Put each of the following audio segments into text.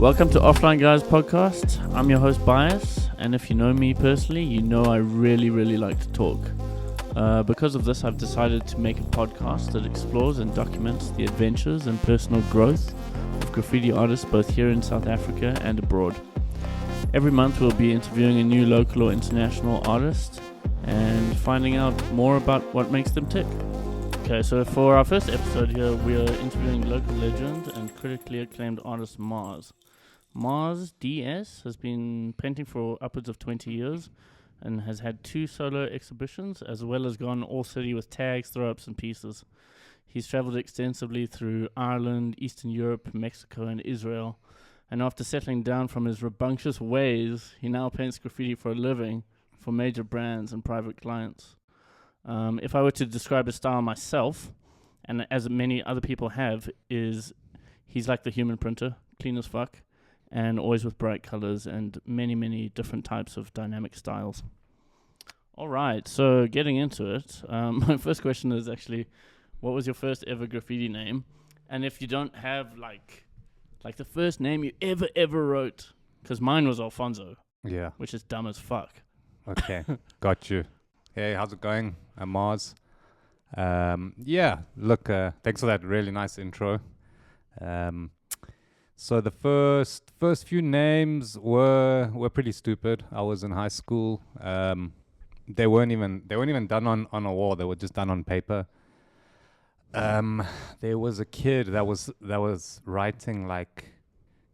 Welcome to Offline Guys Podcast. I'm your host Bias, and if you know me personally, you know I really like to talk. Because of this, I've decided to make a podcast that explores and documents the adventures and personal growth of graffiti artists both here in South Africa and abroad. Every month we'll be interviewing a new local or international artist and finding out more about what makes them tick. Okay, so for our first episode here, we are interviewing local legend and critically acclaimed artist Mars. Mars DS has been painting for upwards of 20 years and has had 2 solo exhibitions, as well as gone all city with tags, throw-ups and pieces. He's travelled extensively through Ireland, Eastern Europe, Mexico and Israel, and after settling down from his rambunctious ways, he now paints graffiti for a living for major brands and private clients. If I were to describe his style myself, and as many other people have, is he's like the human printer, clean as fuck, and always with bright colors and many different types of dynamic styles. All right, so getting into it, my first question is actually, what was your first ever graffiti name? And if you don't have like the first name you ever wrote, because mine was Alfonso. Yeah. Which is dumb as fuck. Okay, got you. Hey, how's it going? I'm Mars. Yeah, look, thanks for that really nice intro. So the first few names were pretty stupid. I was in high school. They weren't even done on a wall. They were just done on paper. There was a kid that was writing like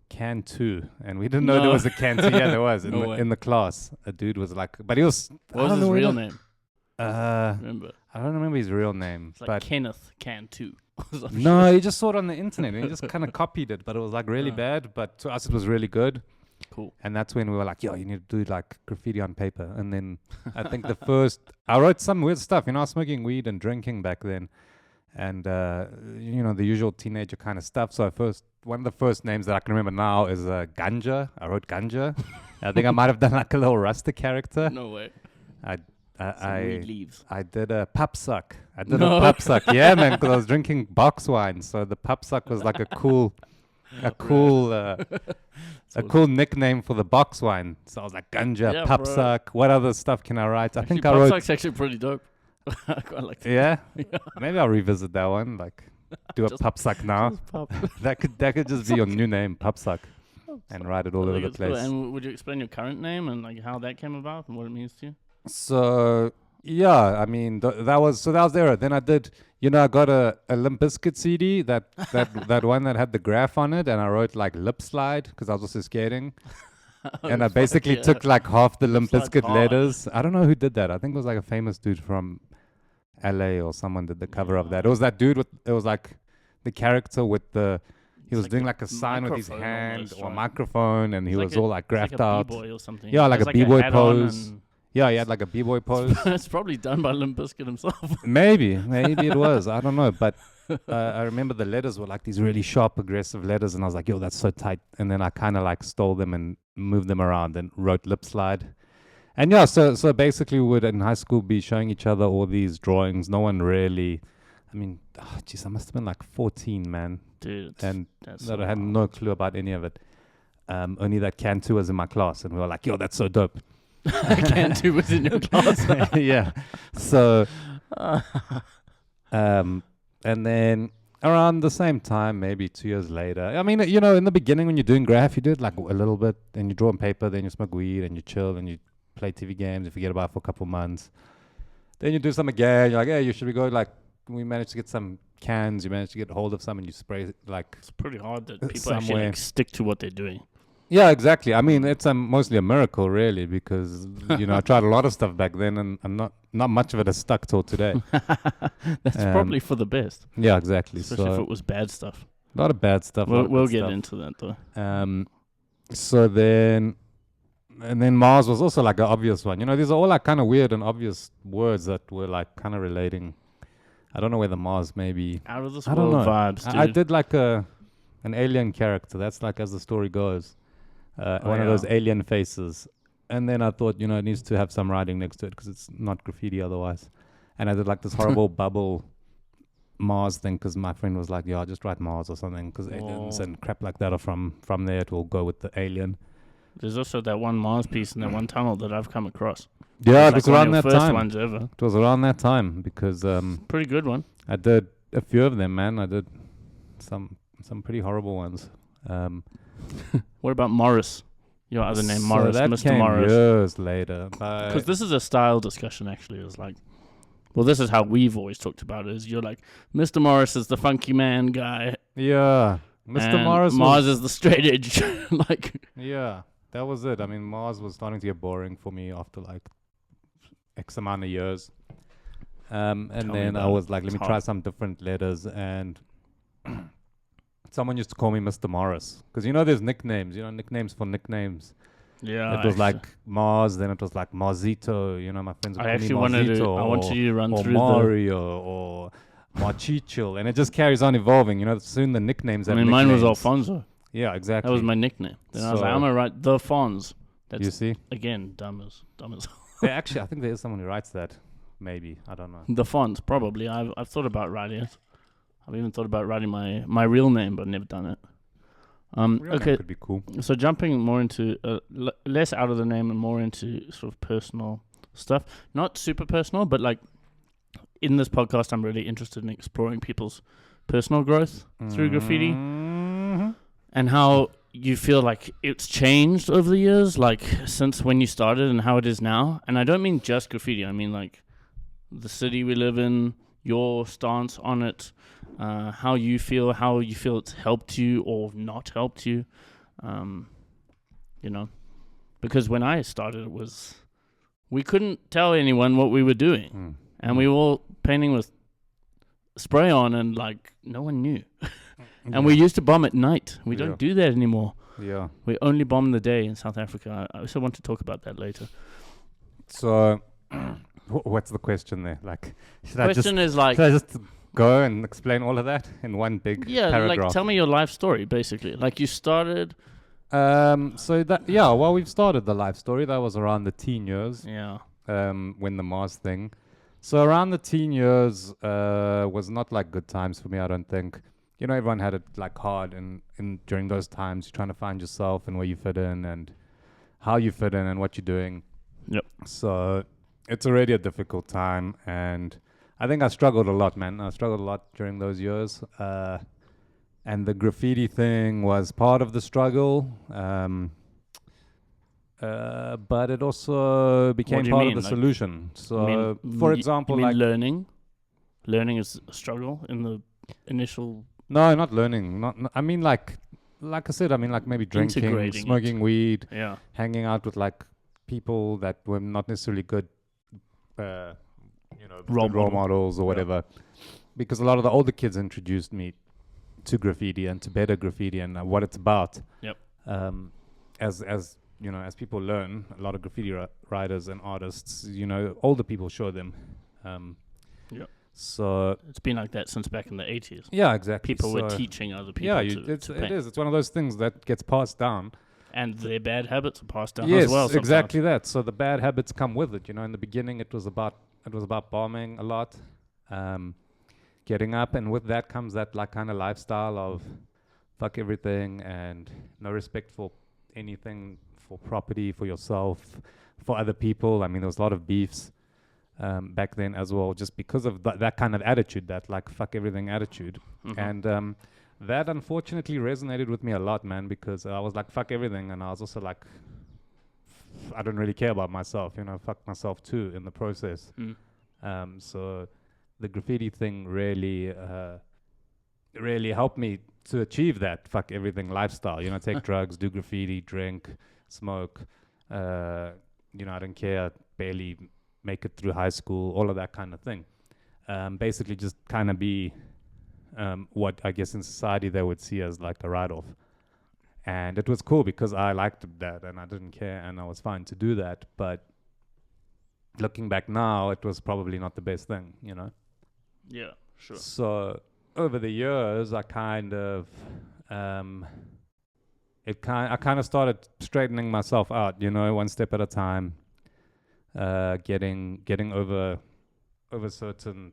Can 2, and we didn't know there was a Can 2. Yeah, there was in the class. A dude was like, but he was. What was his real name? Remember? I don't remember his real name. It's like Kenneth Can 2. No, he just saw it on the internet and he just kind of copied it, but it was like really bad. But to us, it was really good. Cool. And that's when we were like, yo, you need to do like graffiti on paper. And then I think I wrote some weird stuff. You know, I was smoking weed and drinking back then. And, the usual teenager kind of stuff. So one of the first names that I can remember now is Ganja. I wrote Ganja. I think I might have done like a little Rasta character. No way. I did a pup suck. A pup suck. Yeah, man, because I was drinking box wine. So the pup suck was like a cool nickname for the box wine. So I was like, Ganja, pup suck. What other stuff can I write? I think I wrote. Pup suck's actually pretty dope. I quite like that. Yeah? Maybe I'll revisit that one. Like, do a pup suck now. that could just be your new name, pup suck, and write it all over the place. Cool. And would you explain your current name and like how that came about and what it means to you? So yeah, I mean that was there. Then I did, I got a Limp Bizkit CD that one that had the graph on it, and I wrote like lip slide because I was also skating, and I basically took like half the Limp Bizkit letters. I don't know who did that. I think it was like a famous dude from LA or someone did the cover of that. It was that dude it was like the character with he was like doing like a sign with his hand or microphone, and he was all like graphed out. B-boy or something. Yeah, like a b-boy pose. Yeah, he had like a b-boy pose. It's probably done by Limp Bizkit himself. Maybe it was. I don't know. But I remember the letters were like these really sharp, aggressive letters. And I was like, yo, that's so tight. And then I kind of like stole them and moved them around and wrote lip slide. And yeah, so basically we would in high school be showing each other all these drawings. No one really, I must have been like 14, man. Dude. And I had no clue about any of it. Only that Can 2 was in my class. And we were like, yo, that's so dope. Can 2 was in your class. Yeah. So, and then around the same time, maybe 2 years later, I mean, in the beginning when you're doing graph, you do it like a little bit, then you draw on paper, then you smoke weed, and you chill, and you play TV games, you forget about it for a couple months. Then you do some again, you're like, hey, should we go, like, we managed to get some cans, you managed to get hold of some, and you spray, like... It's pretty hard that people actually like, stick to what they're doing. Yeah, exactly. I mean, it's mostly a miracle, really, because, I tried a lot of stuff back then, and not much of it has stuck till today. That's probably for the best. Yeah, exactly. Especially if it was bad stuff. A lot of bad stuff. We'll get into that, though. So then Mars was also like an obvious one. These are all like kind of weird and obvious words that were like kind of relating. I don't know whether Mars maybe... Out of this world vibes, dude. I did like an alien character. That's like as the story goes. One of those alien faces. And then I thought, it needs to have some writing next to it because it's not graffiti otherwise. And I did like this horrible bubble Mars thing because my friend was like, yeah, just write Mars or something because aliens and crap like that are from there. It will go with the alien. There's also that one Mars piece in that one tunnel that I've come across. Yeah, it It's was like one around of that the first time. ones ever. It was around that time because Pretty good one. I did a few of them, man. I did some pretty horrible ones. What about Morris? Your other name, so Morris, that Mr. came Morris. years later. Because this is a style discussion, actually. It's like, well, this is how we've always talked about it. Is you're like, Mr. Morris is the funky man guy. Yeah, Mr. and Morris. Mars is the straight edge. Like, yeah, that was it. I mean, Mars was starting to get boring for me after like X amount of years. And Tell me then I about was it. like, let me It's try hard. some different letters. And someone used to call me Mr. Morris. Because, you know, there's nicknames, nicknames for nicknames. yeah. It was like Mars, then it was like Marzito. You know, my friends would I call me actually wanted to. Marzito I wanted you to run or through Mario or Marchichil. And it just carries on evolving. You know, soon the nicknames I have mean, mine was nicknames. Alfonso. Yeah, exactly. That was my nickname. Then I was like, So- I'm gonna write the Fonz. That's You see? again dumb as. Yeah, actually, I think there is someone who writes that. Maybe. I don't know. The Fonz, probably. I've thought about writing it. I've even thought about writing my real name, but never done it. Real name Okay, could be cool. so jumping more into less out of the name and more into sort of personal stuff. Not super personal, but like in this podcast, I'm really interested in exploring people's personal growth through graffiti Mhm. and how you feel like it's changed over the years, like since when you started and how it is now. And I don't mean just graffiti. I mean like the city we live in, your stance on it, how you feel it's helped you or not helped you, because when I started, it was we couldn't tell anyone what we were doing, and we were all painting with spray on, and like no one knew. And we used to bomb at night. We Yeah. don't do that anymore. Yeah. We only bomb in the day in South Africa. I also want to talk about that later. So, what's the question there? Like, should I just go and explain all of that in one big paragraph? like tell me your life story, basically. Like you started. We've started the life story. That was around the teen years. Yeah. When the Mars thing. So around the teen years was not like good times for me, I don't think. You know, everyone had it like hard and during those times you're trying to find yourself and where you fit in and how you fit in and what you're doing. Yep. So it's already a difficult time, and I think I struggled a lot, man. I struggled a lot during those years. And the graffiti thing was part of the struggle. But it also became do you part mean? of the Like, solution. So, for example, you mean like learning is a struggle in the initial. no, not learning. Not I mean, like I said, I mean, like maybe drinking, Integrating smoking weed, Yeah. hanging out with like people that were not necessarily good, Role good models or Yeah. whatever. Because a lot of the older kids introduced me to graffiti and to better graffiti and what it's about. Yep. As you know, as people learn, a lot of graffiti writers and artists, older people show them. Yep. So It's been like that since back in the 80s. yeah, exactly. People were So, teaching other people yeah, to it paint. is. It's one of those things that gets passed down. And their bad habits are passed down Yes, as well. sometimes. exactly that. So the bad habits come with it. In the beginning, it was about bombing a lot, getting up, and with that comes that like kind of lifestyle of fuck everything and no respect for anything, for property, for yourself, for other people. I mean, there was a lot of beefs back then as well, just because of that kind of attitude, that like fuck everything attitude. Mhm. And that unfortunately resonated with me a lot, man, because I was like, fuck everything. And I was also like, I don't really care about myself, fuck myself too in the process. Mm. So the graffiti thing really helped me to achieve that fuck everything lifestyle. Take drugs, do graffiti, drink, smoke. I don't care, barely make it through high school, all of that kind of thing. Basically just kind of be what I guess in society they would see as like a write-off. And it was cool because I liked that and I didn't care and I was fine to do that. But looking back now, it was probably not the best thing, Yeah, sure. So over the years, I kind of started straightening myself out, one step at a time, getting over certain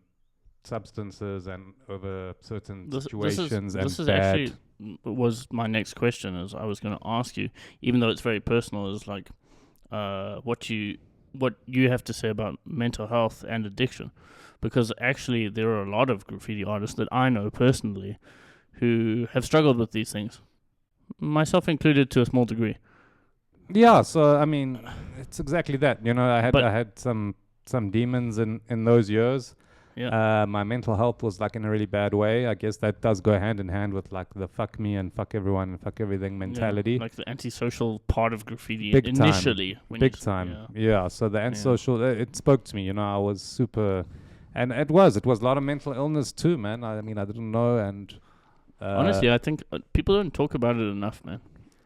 substances and over certain This situations is and actually bad. was my next question. Is I was going to ask you, even though it's very personal, is like what you have to say about mental health and addiction, because actually there are a lot of graffiti artists that I know personally who have struggled with these things, myself included to a small degree. Yeah, so I mean, it's exactly that. You know, I had some demons in those years. Yeah. My mental health was like in a really bad way. I guess that does go hand in hand with like the fuck me and fuck everyone and fuck everything mentality. Yeah, like the antisocial part of graffiti Big initially. Big time. Yeah. So the antisocial, it spoke to me. You know, I was super, and it was a lot of mental illness too, man. I mean, I didn't know, and honestly, I think people don't talk about it enough, man.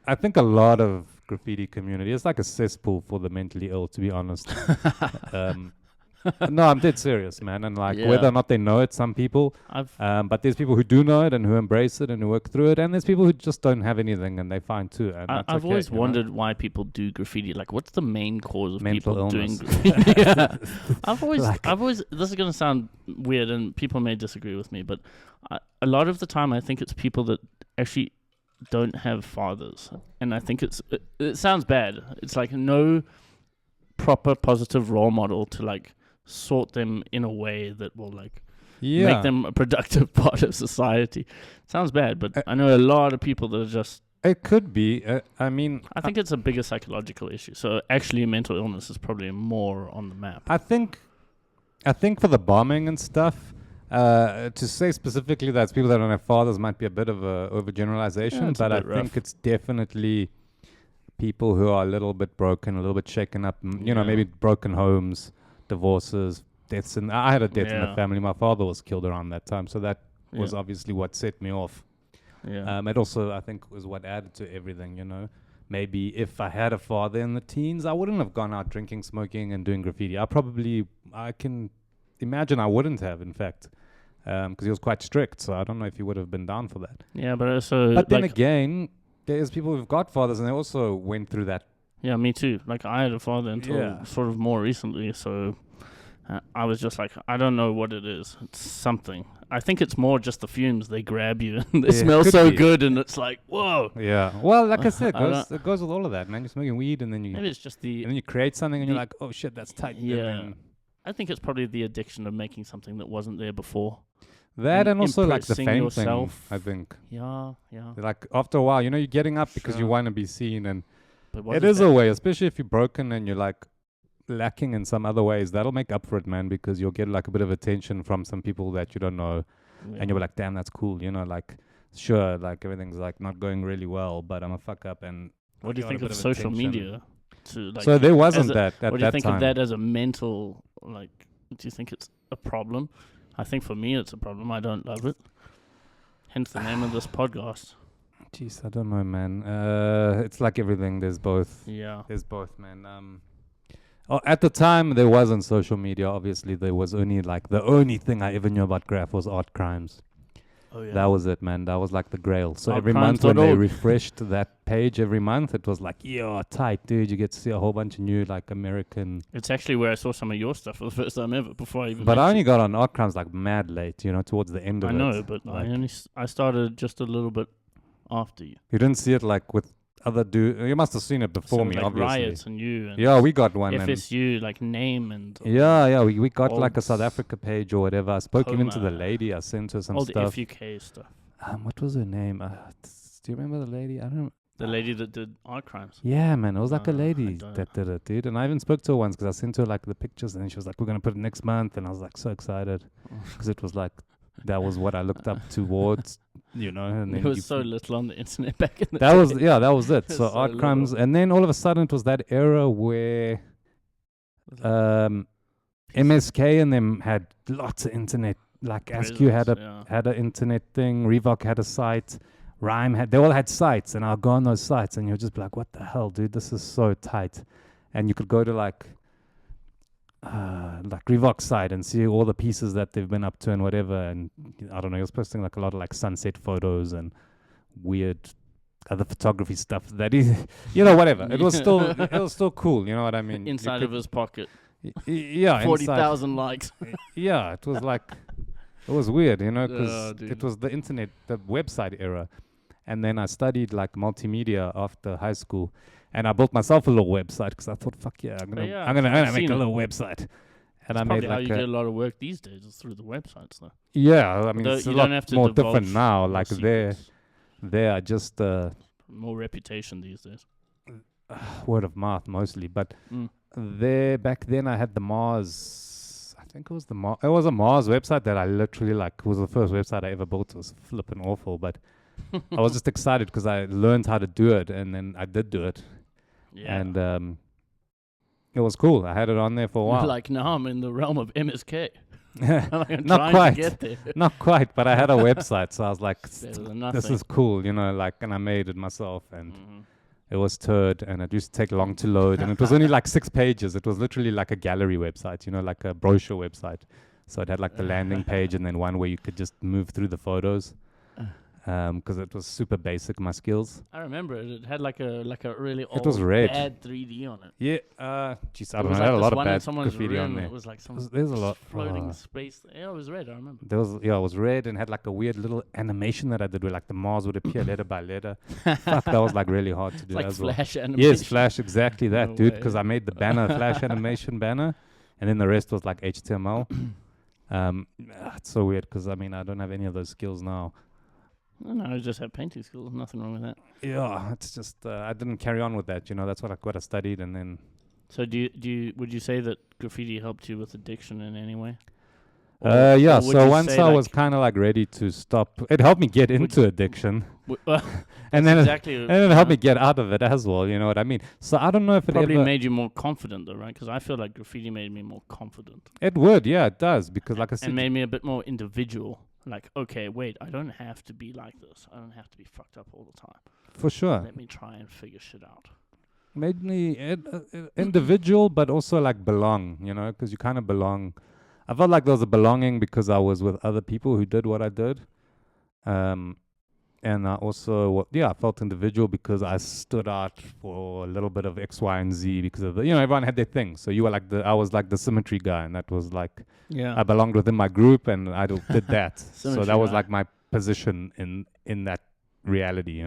I think a lot of graffiti community, it's like a cesspool for the mentally ill, to be honest. No, I'm dead serious, man. And like whether or not they know it, some people, but there's people who do know it and who embrace it and who work through it, and there's people who just don't have anything and they fine too. And I've always wondered why people do graffiti. Like, what's the main cause of mental people illness. doing graffiti? Yeah. I've always. This is gonna sound weird, and people may disagree with me, but a lot of the time, I think it's people that actually don't have fathers, and I think it sounds bad. It's like no proper positive role model to like sort them in a way that will like make them a productive part of society. Sounds bad, but I know a lot of people that are just... It could be. I mean... I think it's a bigger psychological issue. So actually mental illness is probably more on the map. I think for the bombing and stuff, to say specifically that people that don't have fathers might be a bit of a overgeneralization, but I think it's definitely people who are a little bit broken, a little bit shaken up, you know, maybe broken homes, divorces, deaths. And I had a death in the family. My father was killed around that time, so that was obviously what set me off. It also, I think, was what added to everything, you know. Maybe if I had a father in the teens, I wouldn't have gone out drinking, smoking, and doing graffiti. I can imagine I wouldn't have, in fact, because he was quite strict, so I don't know if he would have been down for that. Yeah, but also... But then again, there's people who've got fathers, and they also went through that. Yeah, me too. Like, I had a father until sort of more recently, so I was just like, I don't know what it is. It's something. I think it's more just the fumes. They grab you, and they smell so good, and it's like, whoa. Yeah. Well, like I said, it goes with all of that, man. You're smoking weed, and then maybe it's just and then you create something, and you're like, oh shit, that's tight. Yeah. I think it's probably the addiction of making something that wasn't there before. That and also like the fame yourself. thing, I think. Yeah. Like after a while, you know, you're getting up because you want to be seen, and but it is a way, especially if you're broken and you're like lacking in some other ways, that'll make up for it, man, because you'll get like a bit of attention from some people that you don't know, and you'll be like, damn, that's cool, you know, like sure, like everything's like not going really well, but I'm a fuck up. And what do you think of social media? So there wasn't that at that time. What do you think of that as a mental, like, do you think it's a problem? I think for me it's a problem. I don't love it. Hence the name of this podcast. Jeez, I don't know, man. It's like everything. There's both. Yeah. There's both, man. At the time, there wasn't social media. Obviously, there was only like the only thing I ever knew about graph was art crimes. Oh yeah. That was it, man. That was like the grail. So art every month when they refreshed that page every month, it was like, yeah, tight, dude. You get to see a whole bunch of new like American. It's actually where I saw some of your stuff for the first time ever. Before I even. But I only got on art crimes like mad late, you know, towards the end of it. I know, but like I started just a little bit after you. You didn't see it like with other dudes. You must have seen it before me, like obviously. Riots and you. And yeah, we got one. FSU, like name and. Yeah, we got like a South Africa page or whatever. I spoke even to the lady. I sent her some stuff. All the FUK stuff. What was her name? Do you remember the lady? I don't. The lady that did art crimes. Yeah, man, it was like a lady that did it, dude. And I even spoke to her once because I sent her like the pictures, and then she was like, "We're gonna put it next month," and I was like so excited because it was like that was what I looked up towards, you know. And then there was so little on the internet back in the day. That was it. So art crimes, and then all of a sudden it was that era where MSK and them had lots of internet. Like Askew had an internet thing, Reebok had a site, Rhyme they all had sites, and I'll go on those sites and you'll just be like, what the hell, dude, this is so tight. And you could go to like Reebok's site and see all the pieces that they've been up to and whatever, and I don't know, he was posting like a lot of like sunset photos and weird other photography stuff that is, you know, whatever. It was still cool, you know what I mean? Inside of his pocket. Yeah, 40,000 likes. Yeah, it was like It was weird, because Oh, dude. it was the internet, the website era. And then I studied like multimedia after high school, and I built myself a little website because I thought, fuck yeah, I'm gonna yeah, I'm gonna, I've I'm gonna make seen a it. little website. And That's I made probably how like you get a lot of work these days, is through the websites, though. yeah, I mean Although it's a you lot don't have to more divulge different now. your Like secrets. there I just More reputation these days. word of mouth mostly, but Mm. there back then I had the Mars. I think it was it was a Mars website that I literally like was the first website I ever built. It was flipping awful, but I was just excited because I learned how to do it, and then I did do it, Yeah. and it was cool. I had it on there for a while. Like now I'm in the realm of MSK. I'm Not trying quite. to get there. Not quite, but I had a website, so I was like, Better than nothing. this is cool, like, and I made it myself, and Mhm. it was turd, and it used to take long to load, and it was only like 6 pages. It was literally like a gallery website, like a brochure website. So it had like the landing page and then one where you could just move through the photos, because it was super basic, my skills. I remember it. It had like a really old It was red. bad 3D on it. Yeah, geez, I It don't know. was I had a this lot of one in bad someone's graffiti on room. there. It was like some There's a lot. floating space. Yeah, it was red. I remember. There was, it was red and had like a weird little animation that I did where like the Mars would appear letter by letter. Fuck, that was like really hard to do Like as well. Flash animation. Yes, Flash, exactly that, No dude. way. Because I made the banner, Flash animation banner, and then the rest was like HTML. It's so weird because I mean I don't have any of those skills now. No, I just have painting skills. Nothing wrong with that. Yeah, it's just I didn't carry on with that. That's what I studied, and then So would you say that graffiti helped you with addiction in any way? yeah. or would So you once say I was like- kind of like ready to stop, it helped me get into addiction, and then exactly. and then it helped me get out of it as well. You know what I mean? So I don't know if it Probably ever. made you more confident, though, right? Because I feel like graffiti made me more confident. It would, yeah, it does, because like I said, And made me a bit more individual. Like, okay, wait, I don't have to be like this. I don't have to be fucked up all the time. for sure. Let me try and figure shit out. Made me individual, but also like belong, because you kind of belong. I felt like there was a belonging because I was with other people who did what I did. And I also, I felt individual because I stood out for a little bit of X, Y, and Z because of everyone had their thing. So you were like I was like the symmetry guy, and that was like, Yeah. I belonged within my group, and I did that. So Symmetry that was guy. like my position in that reality,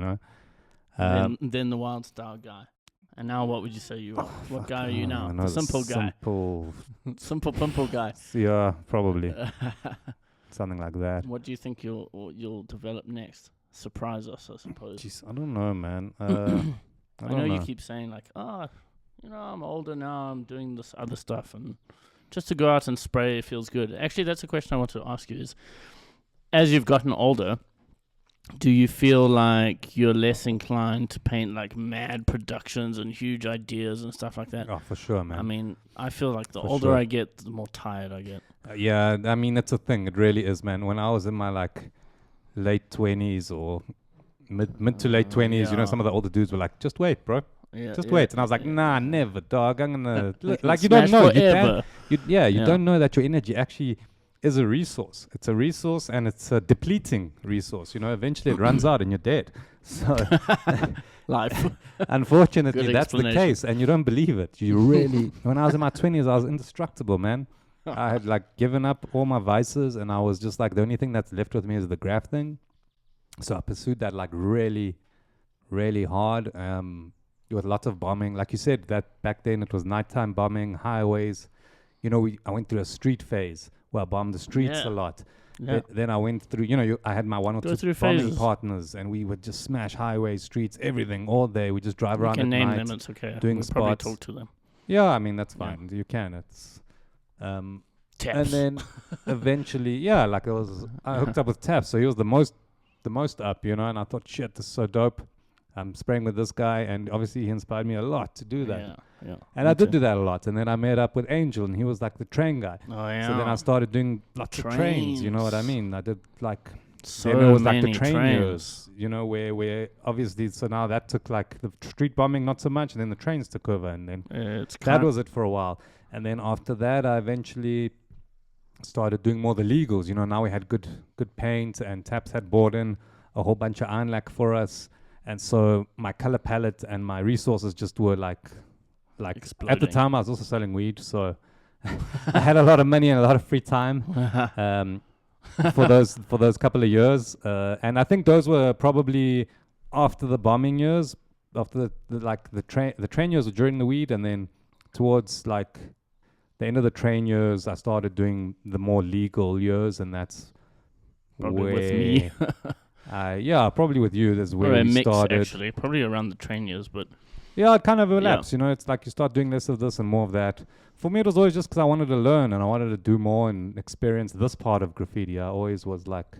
Then the wild style guy. And now what would you say you are? What guy are you now? The simple guy. Simple pimple guy. Yeah, probably something like that. What do you think you'll develop next? Surprise us, I suppose. Jeez, I don't know, man. I I don't know know. you keep saying like, I'm older now, I'm doing this other stuff, and just to go out and spray feels good. Actually, that's a question I want to ask you is, as you've gotten older, do you feel like you're less inclined to paint like mad productions and huge ideas and stuff like that? Oh, for sure, man. I mean, I feel like the For older sure. I get, the more tired I get. Yeah, I mean, it's a thing. It really is, man. When I was in my like late 20s or mid to late 20s, yeah. some of the older dudes were like, just wait, bro. Yeah, Just yeah, wait. And I was like, yeah. nah, never, dog. I'm going to... can like, you don't smash know. forever. You Yeah. don't know that your energy actually is a resource. It's a resource, and it's a depleting resource. Eventually it runs out and you're dead. So... Life. Unfortunately, Good that's the explanation. case, and you don't believe it. You really... When I was in my 20s, I was indestructible, man. I had like given up all my vices, and I was just like, the only thing that's left with me is the graph thing. So I pursued that like really, really hard. With lots of bombing. Like you said, that back then it was nighttime bombing, highways. I went through a street phase where I bombed the streets Yeah. a lot. Yeah. Then I went through, I had my one or Go two through bombing phases. partners, and we would just smash highways, streets, everything all day. We just drive You around can at name night. them, it's okay. doing We'll probably spots. talk to them. Yeah, I mean, that's Yeah. fine. You can. It's... and Taps. then eventually, I hooked up with Taps, so he was the most up, and I thought, shit, this is so dope. I'm spraying with this guy, and obviously he inspired me a lot to do that. Yeah. And I did do that a lot. And then I met up with Angel, and he was like the train guy. Oh, yeah. So then I started doing lots of trains, you know what I Trains. mean? I did like, so then it was like the many train trains. years, where obviously, so now that took like the street bombing, not so much, and then the trains took over, and then It's that was it for a while. And then after that, I eventually started doing more the legals. Now we had good paint, and Taps had bought in a whole bunch of ironlac for us. And so my color palette and my resources just were like at the Exploding. time I was also selling weed. So I had a lot of money and a lot of free time. for those couple of years, and I think those were probably after the bombing years, after the train years were during the weed, and then towards like the end of the train years, I started doing the more legal years, and that's Probably where with me. yeah, probably with you. That's where Or a we mix, started. actually. Probably around the train years, but Yeah, it kind of overlaps. You know, it's like you start doing less of this and more of that. For me, it was always just because I wanted to learn and I wanted to do more and experience this part of graffiti. I always was like,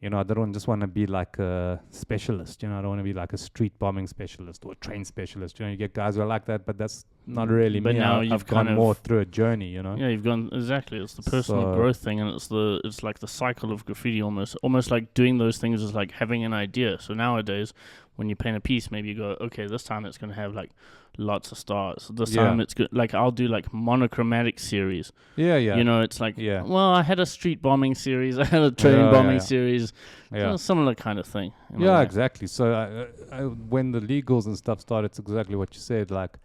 you know, I don't just want to be like a specialist. You know, I don't want to be like a street bombing specialist or a train specialist. You know, you get guys who are like that, but that's not really But me. now I've you've gone kind more of- through a journey, you know? yeah, you've gone exactly. It's the personal So- growth thing, and it's like the cycle of graffiti almost like doing those things is like having an idea. So nowadays, when you paint a piece, maybe you go, okay, this time it's gonna have like lots of stars. This Yeah. time it's good. Like I'll do like monochromatic series. Yeah, yeah. You know, it's like, Yeah. well, I had a street bombing series, I had a train Yeah, bombing yeah. series. Yeah. So similar kind of thing. in a Yeah, way. exactly. So when the legals and stuff started, it's exactly what you said. Like,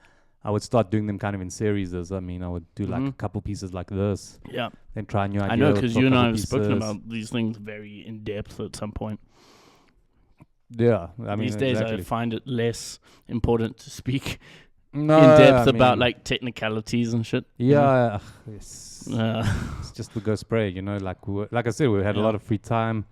I would start doing them kind of in series. I mean, I would do like a couple pieces like this, Yeah. then try a new idea. I know, with because a you and I couple have spoken pieces. about these things very in depth at some point. Yeah, I mean, These days, exactly. I find it less important to speak No, in depth I about mean, like technicalities and shit. you know? Yeah, it's Uh, just to go spray. You know, like I said, we had a Yeah. lot of free time.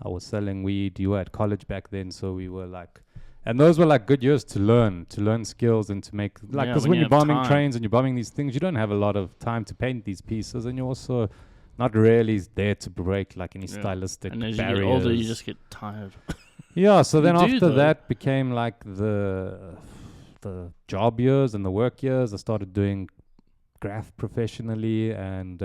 I was selling weed. You were at college back then, so we were like, and those were like good years to learn skills and to make like Yeah, because when when you you're have bombing time. trains and you're bombing these things, you don't have a lot of time to paint these pieces, and you're also not really there to break like any Yeah. stylistic and as barriers. you get older, you just get tired. Yeah, so You then do, after though. that became like the job years and the work years. I started doing graph professionally and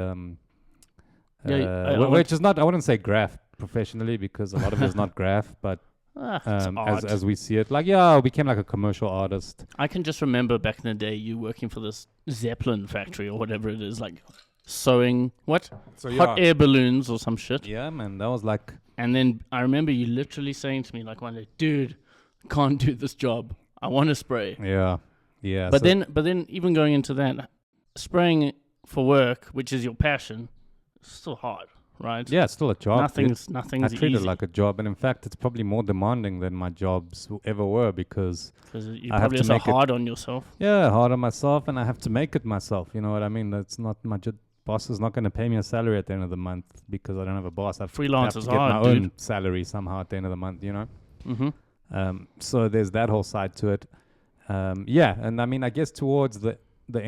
which is not, I wouldn't say graph professionally because a lot of it is not graph, but It's as art. we see it, like I became like a commercial artist. I can just remember back in the day you working for this Zeppelin factory or whatever it is, like sewing So hot air balloons or some shit. yeah, man, that was like And then I remember you literally saying to me like one day, dude, I can't do this job. I want to spray. yeah. But so then even going into that, spraying for work, which is your passion, it's still hard, right? yeah, it's still a job. Nothing's I treat easy. it like a job, and in fact, it's probably more demanding than my jobs ever were because because you I have probably to are so make it- hard on yourself. yeah, hard on myself, and I have to make it myself. You know what I mean? That's not my boss is not going to pay me a salary at the end of the month because I don't have a boss. I have Freelance to is get my hard, own dude. salary somehow at the end of the month. You know. Mm-hmm. So there's that whole side to it. Yeah, and I mean, I guess towards the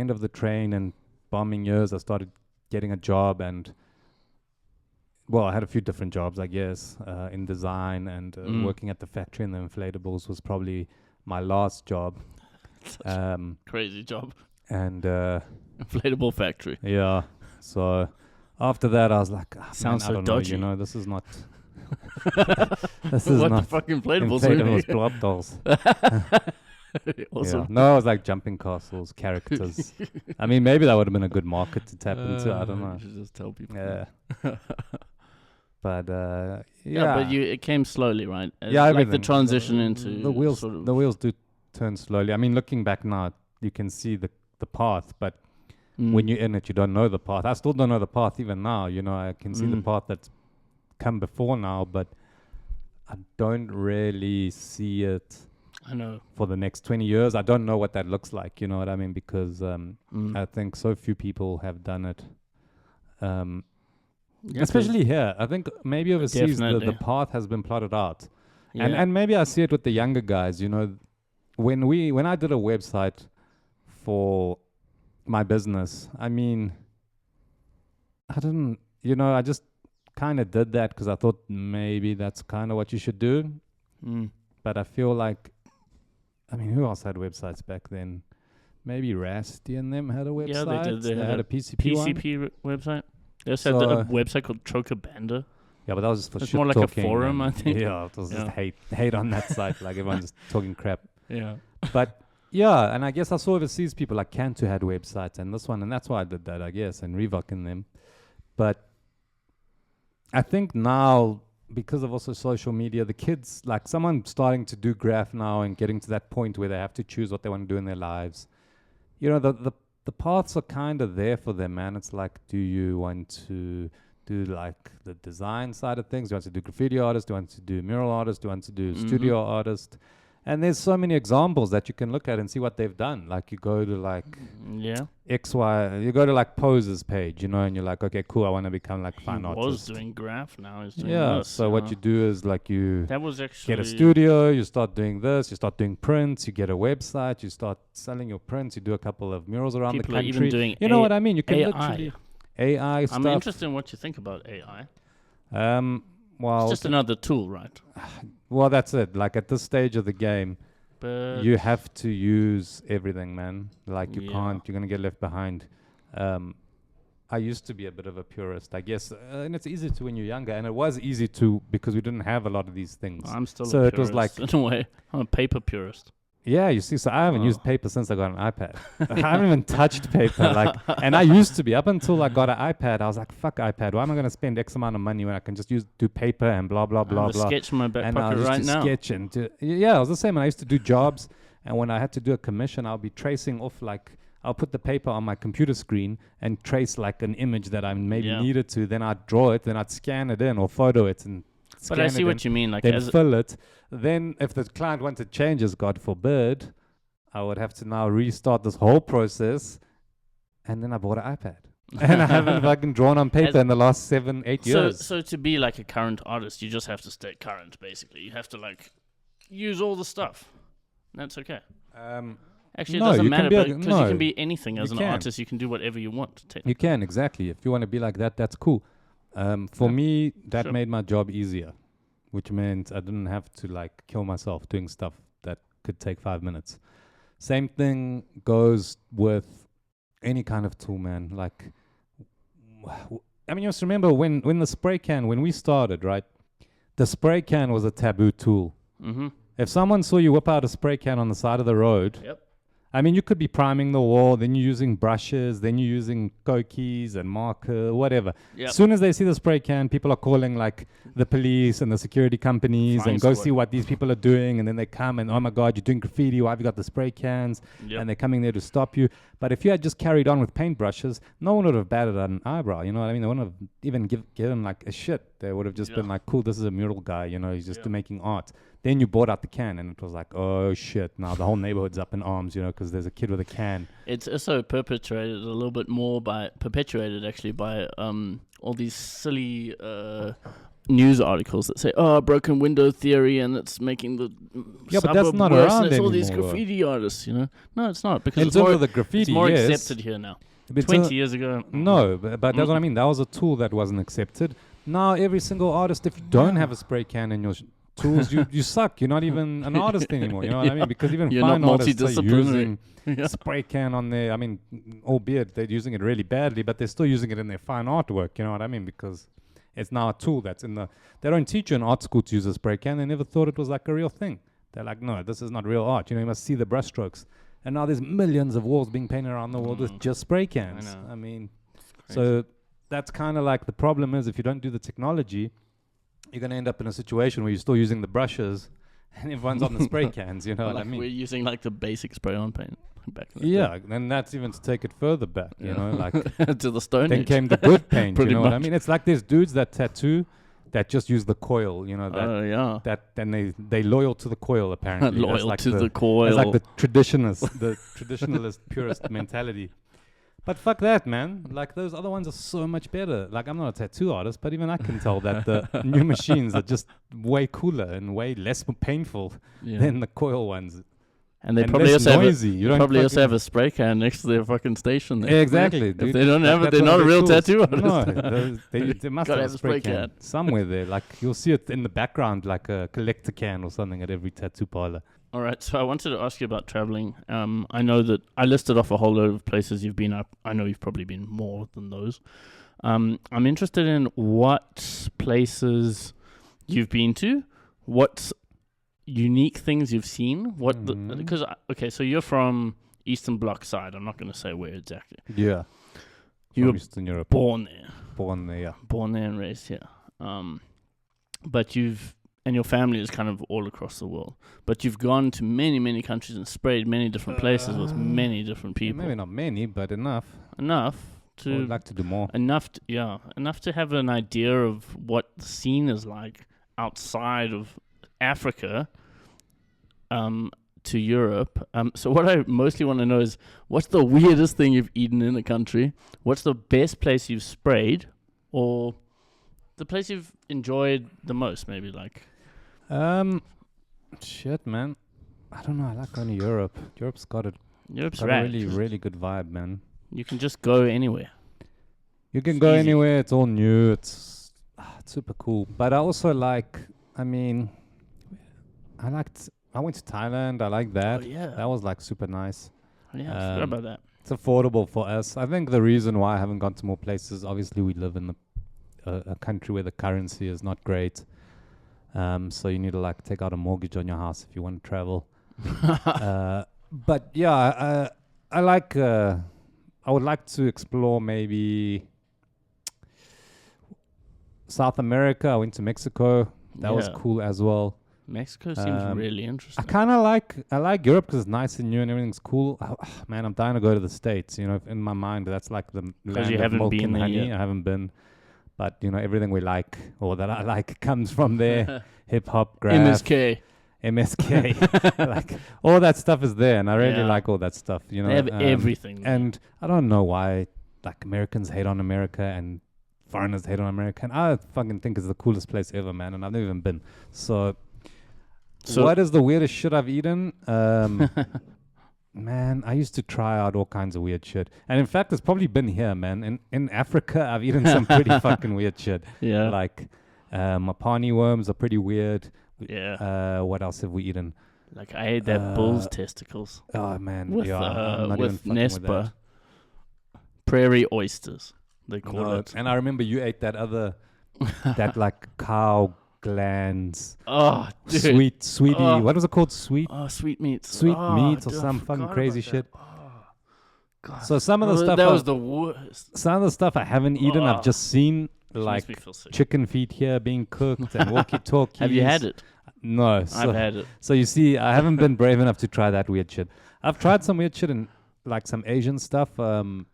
end of the train and bombing years, I started getting a job, and well, I had a few different jobs, I guess, in design and working at the factory in the inflatables was probably my last job. Crazy job. And Inflatable factory. yeah, so after that, I was like, Sounds man, so I don't know, dodgy. you know, this is not. This is What the not fuck inflatables? inflatables blow up dolls. Awesome. Yeah. No, it was like jumping castles, characters. I mean, maybe that would have been a good market to tap into. I don't know. You should just tell people. Yeah. But Yeah, but it came slowly, right? yeah, like the everything. transition into the wheels. Sort of, The wheels do turn slowly. I mean, looking back now, you can see the path, but when you're in it, you don't know the path. I still don't know the path even now. You know, I can see the path that's come before now, but I don't really see it I know. for the next 20 years. I don't know what that looks like, you know what I mean? Because I think so few people have done it. Yeah, Especially here. I think maybe overseas the Definitely. path has been plotted out. yeah. And maybe I see it with the younger guys, you know. When I did a website for my business, I mean, I didn't, you know, I just kind of did that because I thought maybe that's kind of what you should do. But I feel like, I mean, who else had websites back then? Maybe Rasty and them had a website. Yeah, they did. They had had a PCP one. PCP website. They also had a website called Chocobanda. Yeah, but that was just for It's shit more like a talking forum, and I think. Yeah, it was just Yeah. hate on that site. Like everyone's just talking crap. Yeah. But yeah, and I guess I saw overseas people like Cantu had websites and this one, and that's why I did that, I guess, and Reebok in them. But I think now, because of also social media, the kids, like someone starting to do graph now and getting to that point where they have to choose what they want to do in their lives. You know, the paths are kind of there for them, man. It's like, do you want to do like the design side of things? Do you want to do graffiti artist? Do you want to do mural artist? Do you want to do studio artist? And there's so many examples that you can look at and see what they've done. Like you go to like XY, you go to like Pose's page, you know, and you're like, okay, cool, I want to become like fine artist. He was doing graph, now he's doing this. So what you do is like you that was actually get a studio, you start doing this, you start doing prints, you get a website, you start selling your prints, you do a couple of murals around people the are country. even doing you know what I mean? You can AI. literally AI stuff. I'm interested in what you think about AI. Well, It's just another tool, right? Well, that's it. Like at this stage of the game, But you have to use everything, man. Like you can't, you're going to get left behind. I used to be a bit of a purist, I guess. And it's easy to when you're younger. And it was easy to because we didn't have a lot of these things. I'm still so a purist it was like, in a way. I'm a paper purist. Yeah, you see, so I haven't used paper since I got an iPad. I haven't even touched paper. And I used to be. Up until I got an iPad, I was like, fuck iPad. Why am I going to spend X amount of money when I can just do paper and blah, blah, blah, I have a sketch in my back pocket right now. Sketch and yeah, it was the same. And I used to do jobs. And when I had to do a commission, I'll be tracing off like, I'll put the paper on my computer screen and trace like an image that I maybe needed to. Then I'd draw it. Then I'd scan it in or photo it and but I see what you mean. Like, then fill it. Then if the client wanted changes, God forbid, I would have to now restart this whole process. And then I bought an iPad. And I haven't fucking drawn on paper in the last 7-8 years. So to be like a current artist, you just have to stay current, basically. You have to like use all the stuff. That's okay. Actually, it doesn't matter because you can be anything as an artist. You can do whatever you want. You can, exactly. If you want to be like that, that's cool. For me, that made my job easier, which meant I didn't have to like kill myself doing stuff that could take 5 minutes. Same thing goes with any kind of tool, man. Like, I mean, you just remember when the spray can, when we started, right? The spray can was a taboo tool. Mm-hmm. If someone saw you whip out a spray can on the side of the road, I mean, you could be priming the wall, then you're using brushes, then you're using Kokies and marker, whatever. As soon as they see the spray can, people are calling like the police and the security companies and go see what these people are doing. And then they come and, oh my God, you're doing graffiti. Why have you got the spray cans? And they're coming there to stop you. But if you had just carried on with paintbrushes, no one would have batted an eyebrow. You know what I mean? They wouldn't have even given like a shit. They would have just been like, cool, this is a mural guy. You know, he's just making art. Then you bought out the can, and it was like, oh shit! Now the whole neighborhood's up in arms, you know, because there's a kid with a can. It's also perpetuated a little bit more by all these silly news articles that say, "Oh, broken window theory," and it's making the but that's not worse, around and it's all anymore, these graffiti artists, you know. No, it's not because in terms of the graffiti, it's more accepted here now. 20 years ago, no, but that's what I mean. That was a tool that wasn't accepted. Now every single artist, if you don't have a spray can in your tools, you suck. You're not even an artist anymore. You know what I mean? Because even fine artists are using spray can on their. I mean, albeit they're using it really badly, but they're still using it in their fine artwork. You know what I mean? Because it's now a tool that's in the. They don't teach you in art school to use a spray can. They never thought it was like a real thing. They're like, no, this is not real art. You know, you must see the brushstrokes. And now there's millions of walls being painted around the world with just spray cans. I mean, so that's kind of like the problem is if you don't do the technology, you're going to end up in a situation where you're still using the brushes and everyone's on the spray cans, you know what I mean? We're using like the basic spray-on paint back in the day. And that's even to take it further back, you know, like to the Stone Age. Then came the good paint, you know what I mean? It's like there's dudes that tattoo that just use the coil, you know, that then they loyal to the coil apparently. Loyal like to the coil. It's like the traditionalist purist mentality. But fuck that, man. Like, those other ones are so much better. Like, I'm not a tattoo artist, but even I can tell that the new machines are just way cooler and way less painful than the coil ones. And they probably also have a spray can next to their fucking station there. Exactly. If they don't have it, they're not a real tattoo artist. No, they must have a spray can somewhere there. Like, you'll see it in the background, like a collector can or something at every tattoo parlor. All right, so I wanted to ask you about traveling. I know that I listed off a whole load of places you've been up. I know you've probably been more than those. I'm interested in what places you've been to, what unique things you've seen. Because so you're from Eastern Bloc side. I'm not going to say where exactly. Yeah, you were Eastern Europe. Born there. Born there, yeah. Born there and raised here. But and your family is kind of all across the world. But you've gone to many, many countries and sprayed many different places with many different people. Maybe not many, but enough. Enough I would like to do more. enough to have an idea of what the scene is like outside of Africa to Europe. So what I mostly want to know is, what's the weirdest thing you've eaten in a country? What's the best place you've sprayed, or the place you've enjoyed the most? Maybe like. Shit, man. I don't know. I like going to Europe. Europe's got a rad. really, really good vibe, man. You can just go anywhere. You can It's go easy. anywhere. It's all new. It's super cool. But I also like. I went to Thailand. I like that. Oh, yeah. That was like super nice. Yeah, I forgot about that. It's affordable for us. I think the reason why I haven't gone to more places, obviously, we live in a country where the currency is not great. So you need to like take out a mortgage on your house if you want to travel. But yeah, I like. I would like to explore maybe South America. I went to Mexico. That was cool as well. Mexico seems really I interesting. kind of like Europe because it's nice and new and everything's cool. Man, I'm dying to go to the States. You know, in my mind, that's like the land you of haven't milk been and there honey. yet. I haven't been, but you know, everything we like or that I like comes from there. Hip hop, graph, MSK, like all that stuff is there, and I really like all that stuff. You know, they have everything. and I don't know why like Americans hate on America and foreigners hate on America, and I fucking think it's the coolest place ever, man. And I've never even been. So what is the weirdest shit I've eaten? Man, I used to try out all kinds of weird shit. And in fact, it's probably been here, man. In Africa, I've eaten some pretty fucking weird shit. Yeah. Like, mapani worms are pretty weird. Yeah. What else have we eaten? Like I ate that bull's testicles. Oh, man. With, I'm not even with fucking with Nespa. that. Prairie oysters, they call it. And I remember you ate that other, that like cow glands. Oh, dude. Sweetie. What was it called? Sweet Sweetmeats. meats or dude, some I fucking forgot crazy about shit. that. Oh, God. So some of the stuff that was the worst. some of the stuff I haven't eaten, I've just seen Makes like me feel sick. chicken feet here being cooked and walkie-talkies. Have you had it? No. I've had it. So you see, I haven't been brave enough to try that weird shit. I've tried some weird shit in like some Asian stuff. Eel.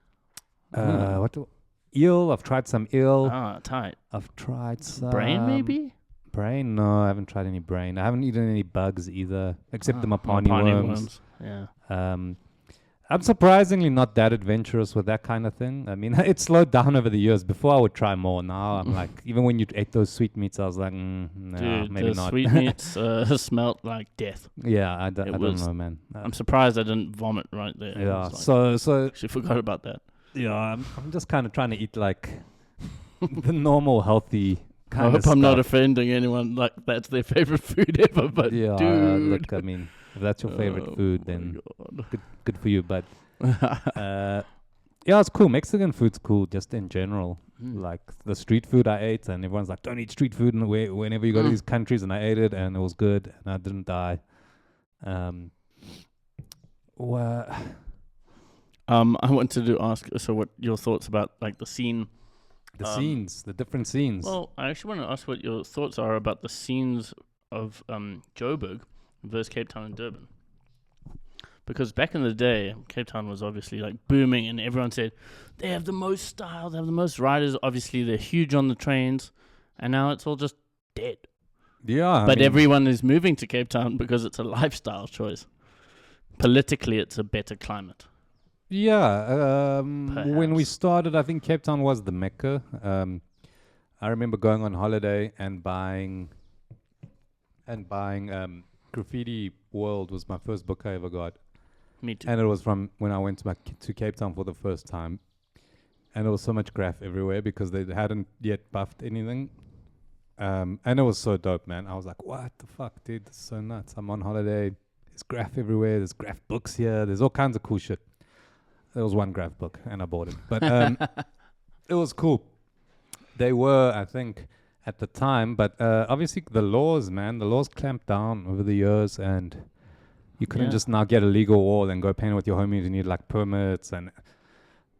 I've tried some eel. Ah, tight. I've tried some Brain, maybe? Brain? No, I haven't tried any brain. I haven't eaten any bugs either, except the mapani Mapani worms. Yeah. I'm surprisingly not that adventurous with that kind of thing. I mean, it slowed down over the years. Before I would try more. Now I'm like, even when you ate those sweetmeats, I was like, no, Dude, maybe the not. sweetmeats smelled like death. Yeah, I don't know, man. I'm surprised I didn't vomit right there. Yeah, Like, so actually forgot about that. yeah, I'm just kind of trying to eat like the normal healthy I kind hope of stuff. I'm not offending anyone like that's their favorite food ever, but Yeah, dude. look, I mean, if that's your favorite food, then good for you. But yeah, it's cool. Mexican food's cool, just in general. Like the street food I ate, and everyone's like, "Don't eat street food." And whenever you go to these countries, and I ate it, and it was good, and I didn't die. I wanted to ask, so what your thoughts about like the scene? The scenes, the different scenes. Well, I actually want to ask what your thoughts are about the scenes of Joburg versus Cape Town and Durban. Because back in the day, Cape Town was obviously like booming, and everyone said they have the most style, they have the most riders. Obviously, they're huge on the trains, and now it's all just dead. Yeah, But everyone is moving to Cape Town because it's a lifestyle choice. Politically, it's a better climate. Yeah, when we started, I think Cape Town was the Mecca. I remember going on holiday and buying Graffiti World was my first book I ever got. Me too. And it was from when I went to Cape Town for the first time. And there was so much graph everywhere because they hadn't yet buffed anything. And it was so dope, man. I was like, what the fuck, dude? This is so nuts. I'm on holiday. There's graph everywhere. There's graph books here. There's all kinds of cool shit. There was one graph book, and I bought it. But it was cool. They were, I think, at the time. But obviously the laws clamped down over the years. And you couldn't just now get a legal wall and go paint it with your homies. You need like permits and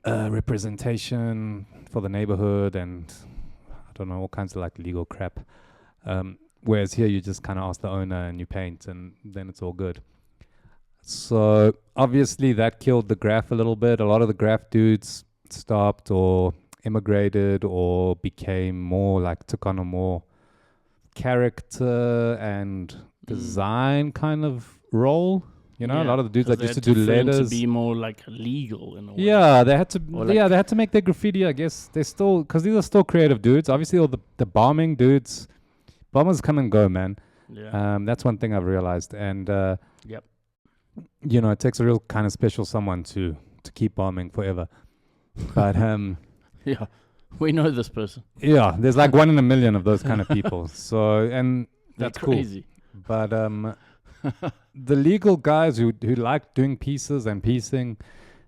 representation for the neighborhood and I don't know, all kinds of like legal crap. Whereas here you just kind of ask the owner and you paint and then it's all good. So obviously that killed the graph a little bit. A lot of the graph dudes stopped or immigrated or became more like took on a more character and design kind of role. You know, a lot of the dudes that used to do letters to be more like legal in a way. Yeah, they had to. Or They like- had to make their graffiti. I guess they still because these are still creative dudes. Obviously, all the bombing dudes, bombers come and go, man. Yeah. That's one thing I've realized, and Yep. you know, it takes a real kind of special someone to keep bombing forever. But Yeah. We know this person. yeah, there's like 1 in a million of those kind of people. So and They're that's cool. crazy. But the legal guys who like doing pieces and piecing,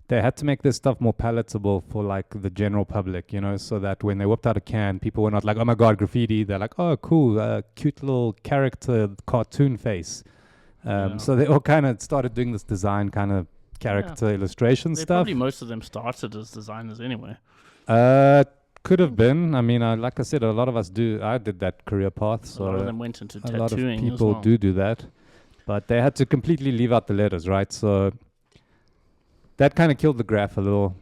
they had to make this stuff more palatable for like the general public, you know, so that when they whipped out a can, people were not like, oh my god, graffiti. They're like, oh cool, cute little character cartoon face. So they all kind of started doing this design kind of character illustration stuff. Probably most of them started as designers anyway. Could have been. I mean, like I said, a lot of us do. I did that career path, so A lot of them went into a tattooing lot of as people well. do that, but they had to completely leave out the letters, right? So that kind of killed the graph a little.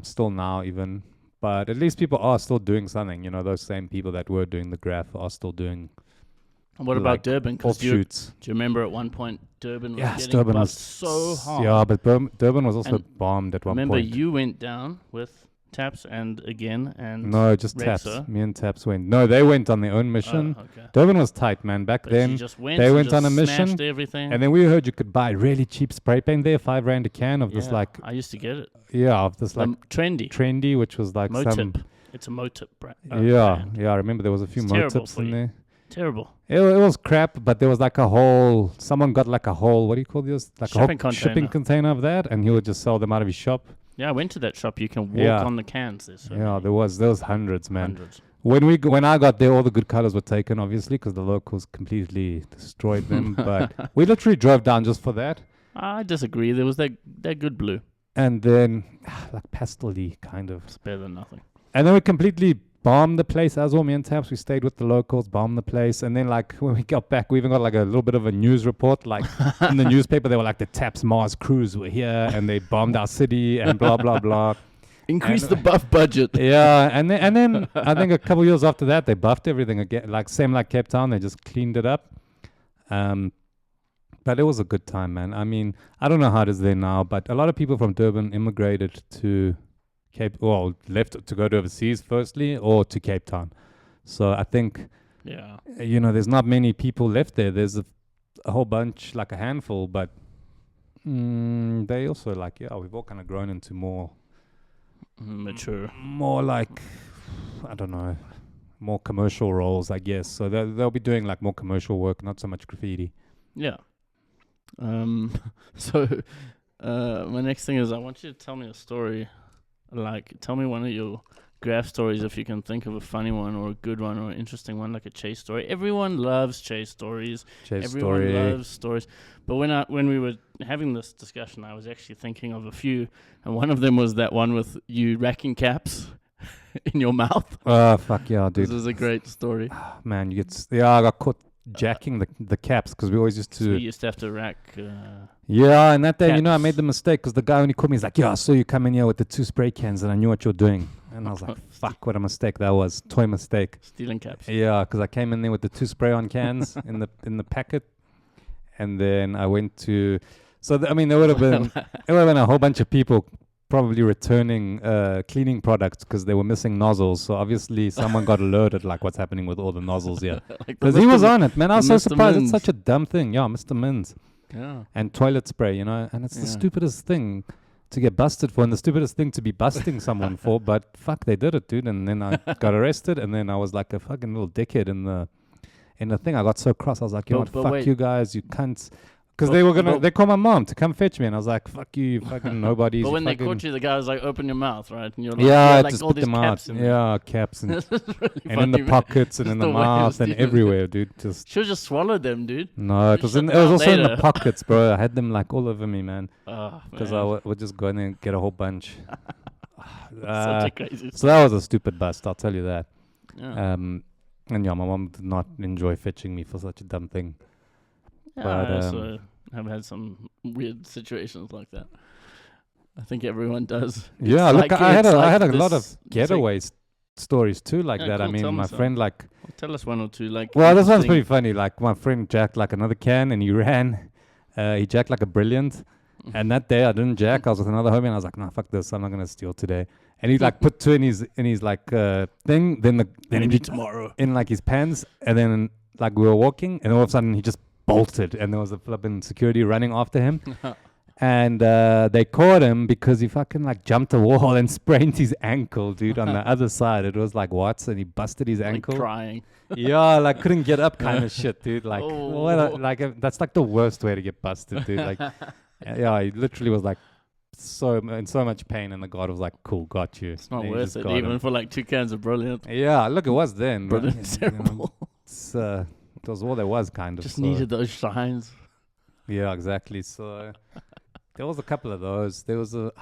Still now even, but at least people are still doing something. You know, those same people that were doing the graph are still doing And what about like Durban? 'Cause do you offshoots. remember at one point Durban was Yes, getting Durban buzzed was so hard? Yeah, but Durban was also And bombed at one Remember point. you went down with Taps and again and No, just Rexa? Taps. Me and Taps went. No, they went on their own mission. Oh, okay. Durban was tight, man. Back But you then, just went, they you went just on a mission, smashed everything. and then we heard you could buy really cheap spray paint there, £5 a can of this Yeah, like I used to get it. of this like Trendy. trendy, which was like some Motip. It's a Motip brand. yeah. I remember there was a few It's terrible motips for in you. there. Terrible. It was crap, but there was like a whole. Someone got like a whole. What do you call this? Like Shipping a whole shipping container of that, and he would just sell them out of his shop. Yeah, I went to that shop. You can walk Yeah. on the cans. There's so Yeah, many. there was hundreds, man. Hundreds. When I got there, all the good colors were taken, obviously, because the locals completely destroyed them. But we literally drove down just for that, I disagree. There was that good blue. and then like pastel-y kind of. It's better than nothing. And then we completely bombed the place as well. Me and Taps, we stayed with the locals, bombed the place. And then like when we got back, we even got like a little bit of a news report. Like in the newspaper, they were like the Taps Mars crews were here and they bombed our city and blah, blah, blah. Increase the buff budget. Yeah. And then I think a couple years after that, they buffed everything again. Like same like Cape Town, they just cleaned it up. But it was a good time, man. I mean, I don't know how it is there now, but a lot of people from Durban immigrated to left to go to overseas firstly or to Cape Town. So I think, Yeah. you know, there's not many people left there. There's a whole bunch, like a handful, but they also like, we've all kind of grown into more like, I don't know, more commercial roles, I guess. So they'll be doing like more commercial work, not so much graffiti. Yeah. So my next thing is I want you to tell me a story. Like, tell me one of your graph stories if you can think of a funny one or a good one or an interesting one, like a chase story. Everyone loves chase stories. Everyone loves stories. But when we were having this discussion, I was actually thinking of a few, and one of them was that one with you racking caps in your mouth. Oh, fuck yeah, dude. This is a great story. Man, I got caught jacking the caps because we always used to. We used to have to rack. Yeah, and that day, caps. I made the mistake because the guy when he called me, he's like, I saw you come in here with the 2 spray cans and I knew what you're doing. And I was like, fuck, what a mistake that was. Toy mistake. Stealing caps. Yeah, because I came in there with the 2 spray-on cans in the packet. And then I went to... So, there would have been a whole bunch of people probably returning cleaning products because they were missing nozzles. So obviously someone got alerted like what's happening with all the nozzles here. Because he was on it, man. I was so surprised. It's such a dumb thing. Yeah, Mr. Mins. Yeah. And toilet spray, and it's the stupidest thing to get busted for and the stupidest thing to be busting someone for, but fuck, they did it, dude. And then I got arrested, and then I was like a fucking little dickhead in the thing. I got so cross. I was like, fuck wait. You guys, you cunts. Because they called my mom to come fetch me, and I was like, fuck you fucking nobodies. But when they caught you, the guy was like, open your mouth, right? And you're like, like just all put these them caps out. Yeah, caps. And, This is really and funny, in the man. pockets and in the the way it mouth was and stealing. everywhere, dude. Just Should have just swallowed them, dude. No, it was also in the pockets, bro. I had them like all over me, man. Because I would just go in there and get a whole bunch. Such a crazy So that was a stupid bust, I'll tell you that. Yeah. And my mom did not enjoy fetching me for such a dumb thing. Yeah, but, I also have had some weird situations like that. I think everyone does. Yeah, It's look, like- I had it's a, I like had a this- lot of it's like- getaway stories too, like Yeah, that. I cool, tell mean, me my some. friend, like, Tell us one or two. Like, well, this one's interesting- pretty funny. Like, my friend jacked like another can, and he ran. He jacked like a brilliant. And that day I didn't jack. I was with another homie, and I was like, "Nah, fuck this. I'm not gonna steal today." And he like put two in his like thing. Then Maybe tomorrow. in like his pants, and then like we were walking, and all of a sudden he just bolted, and there was a flipping security running after him. And they caught him because he fucking like jumped a wall and sprained his ankle, dude, on the other side. It was like Watts, and he busted his Like ankle. crying. Yeah, like couldn't get up kind of shit, dude. Like, Oh. that's like the worst way to get busted, dude. Like, yeah, he literally was like in so much pain, and the guard was like, "Cool, got you." It's not And he worth just it, got even him. for like 2 cans of Brilliant. Yeah, look, it was then. but, Brilliant's you know, terrible. it's, it was all there was, kind of. Just so- needed those signs. Yeah, exactly. So there was a couple of those. There was a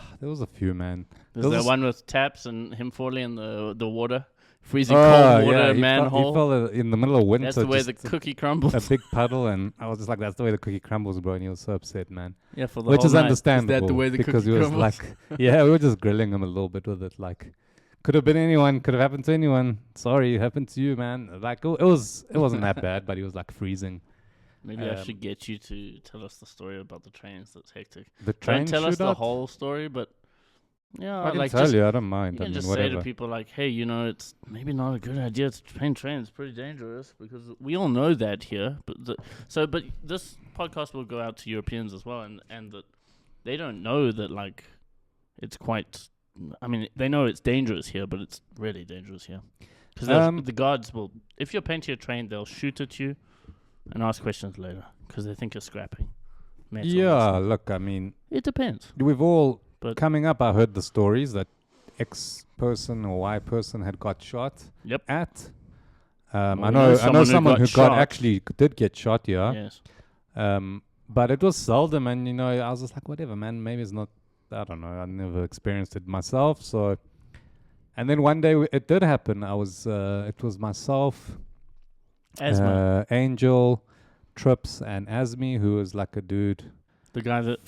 few, man. There's There that was- one with taps and him falling in the water, freezing Oh, cold water yeah, he manhole. fell in the middle of winter. That's the way just the cookie crumbles. a big puddle, and I was just like, "That's the way the cookie crumbles, bro." And he was so upset, man. Yeah, for the Which whole is night. understandable. Is that the way the because cookie he was crumbles? like, yeah, we were just grilling him a little bit with it. Like, could have been anyone, could have happened to anyone. Sorry, it happened to you, man. Like, it wasn't that bad, but he was like freezing. Maybe I Um, should get you to tell us the story about the trains. That's hectic. The train Don't tell us the shootout? whole story, but yeah, I can like tell just, you, I don't mind. you I can mean, just whatever. say to people like, hey, it's maybe not a good idea to train trains. It's pretty dangerous because we all know that here. But this podcast will go out to Europeans as well, and that they don't know that like it's quite. I mean, they know it's dangerous here, but it's really dangerous here because the guards will. If you're paying to your train, they'll shoot at you and ask questions later because they think you're scrapping. Metal or Yeah, something. look, I mean, It depends. we've all, But- coming up, I heard the stories that X person or Y person had got shot Yep. at. Well, I we know know someone who shot. actually did get shot, yeah. Yes. But it was seldom, and I was just like, whatever, man. Maybe it's not. I don't know. I never experienced it myself. So, and then one day it did happen. It was myself, Asthma. Angel, Trips, and Asmi, who was like a dude The guy that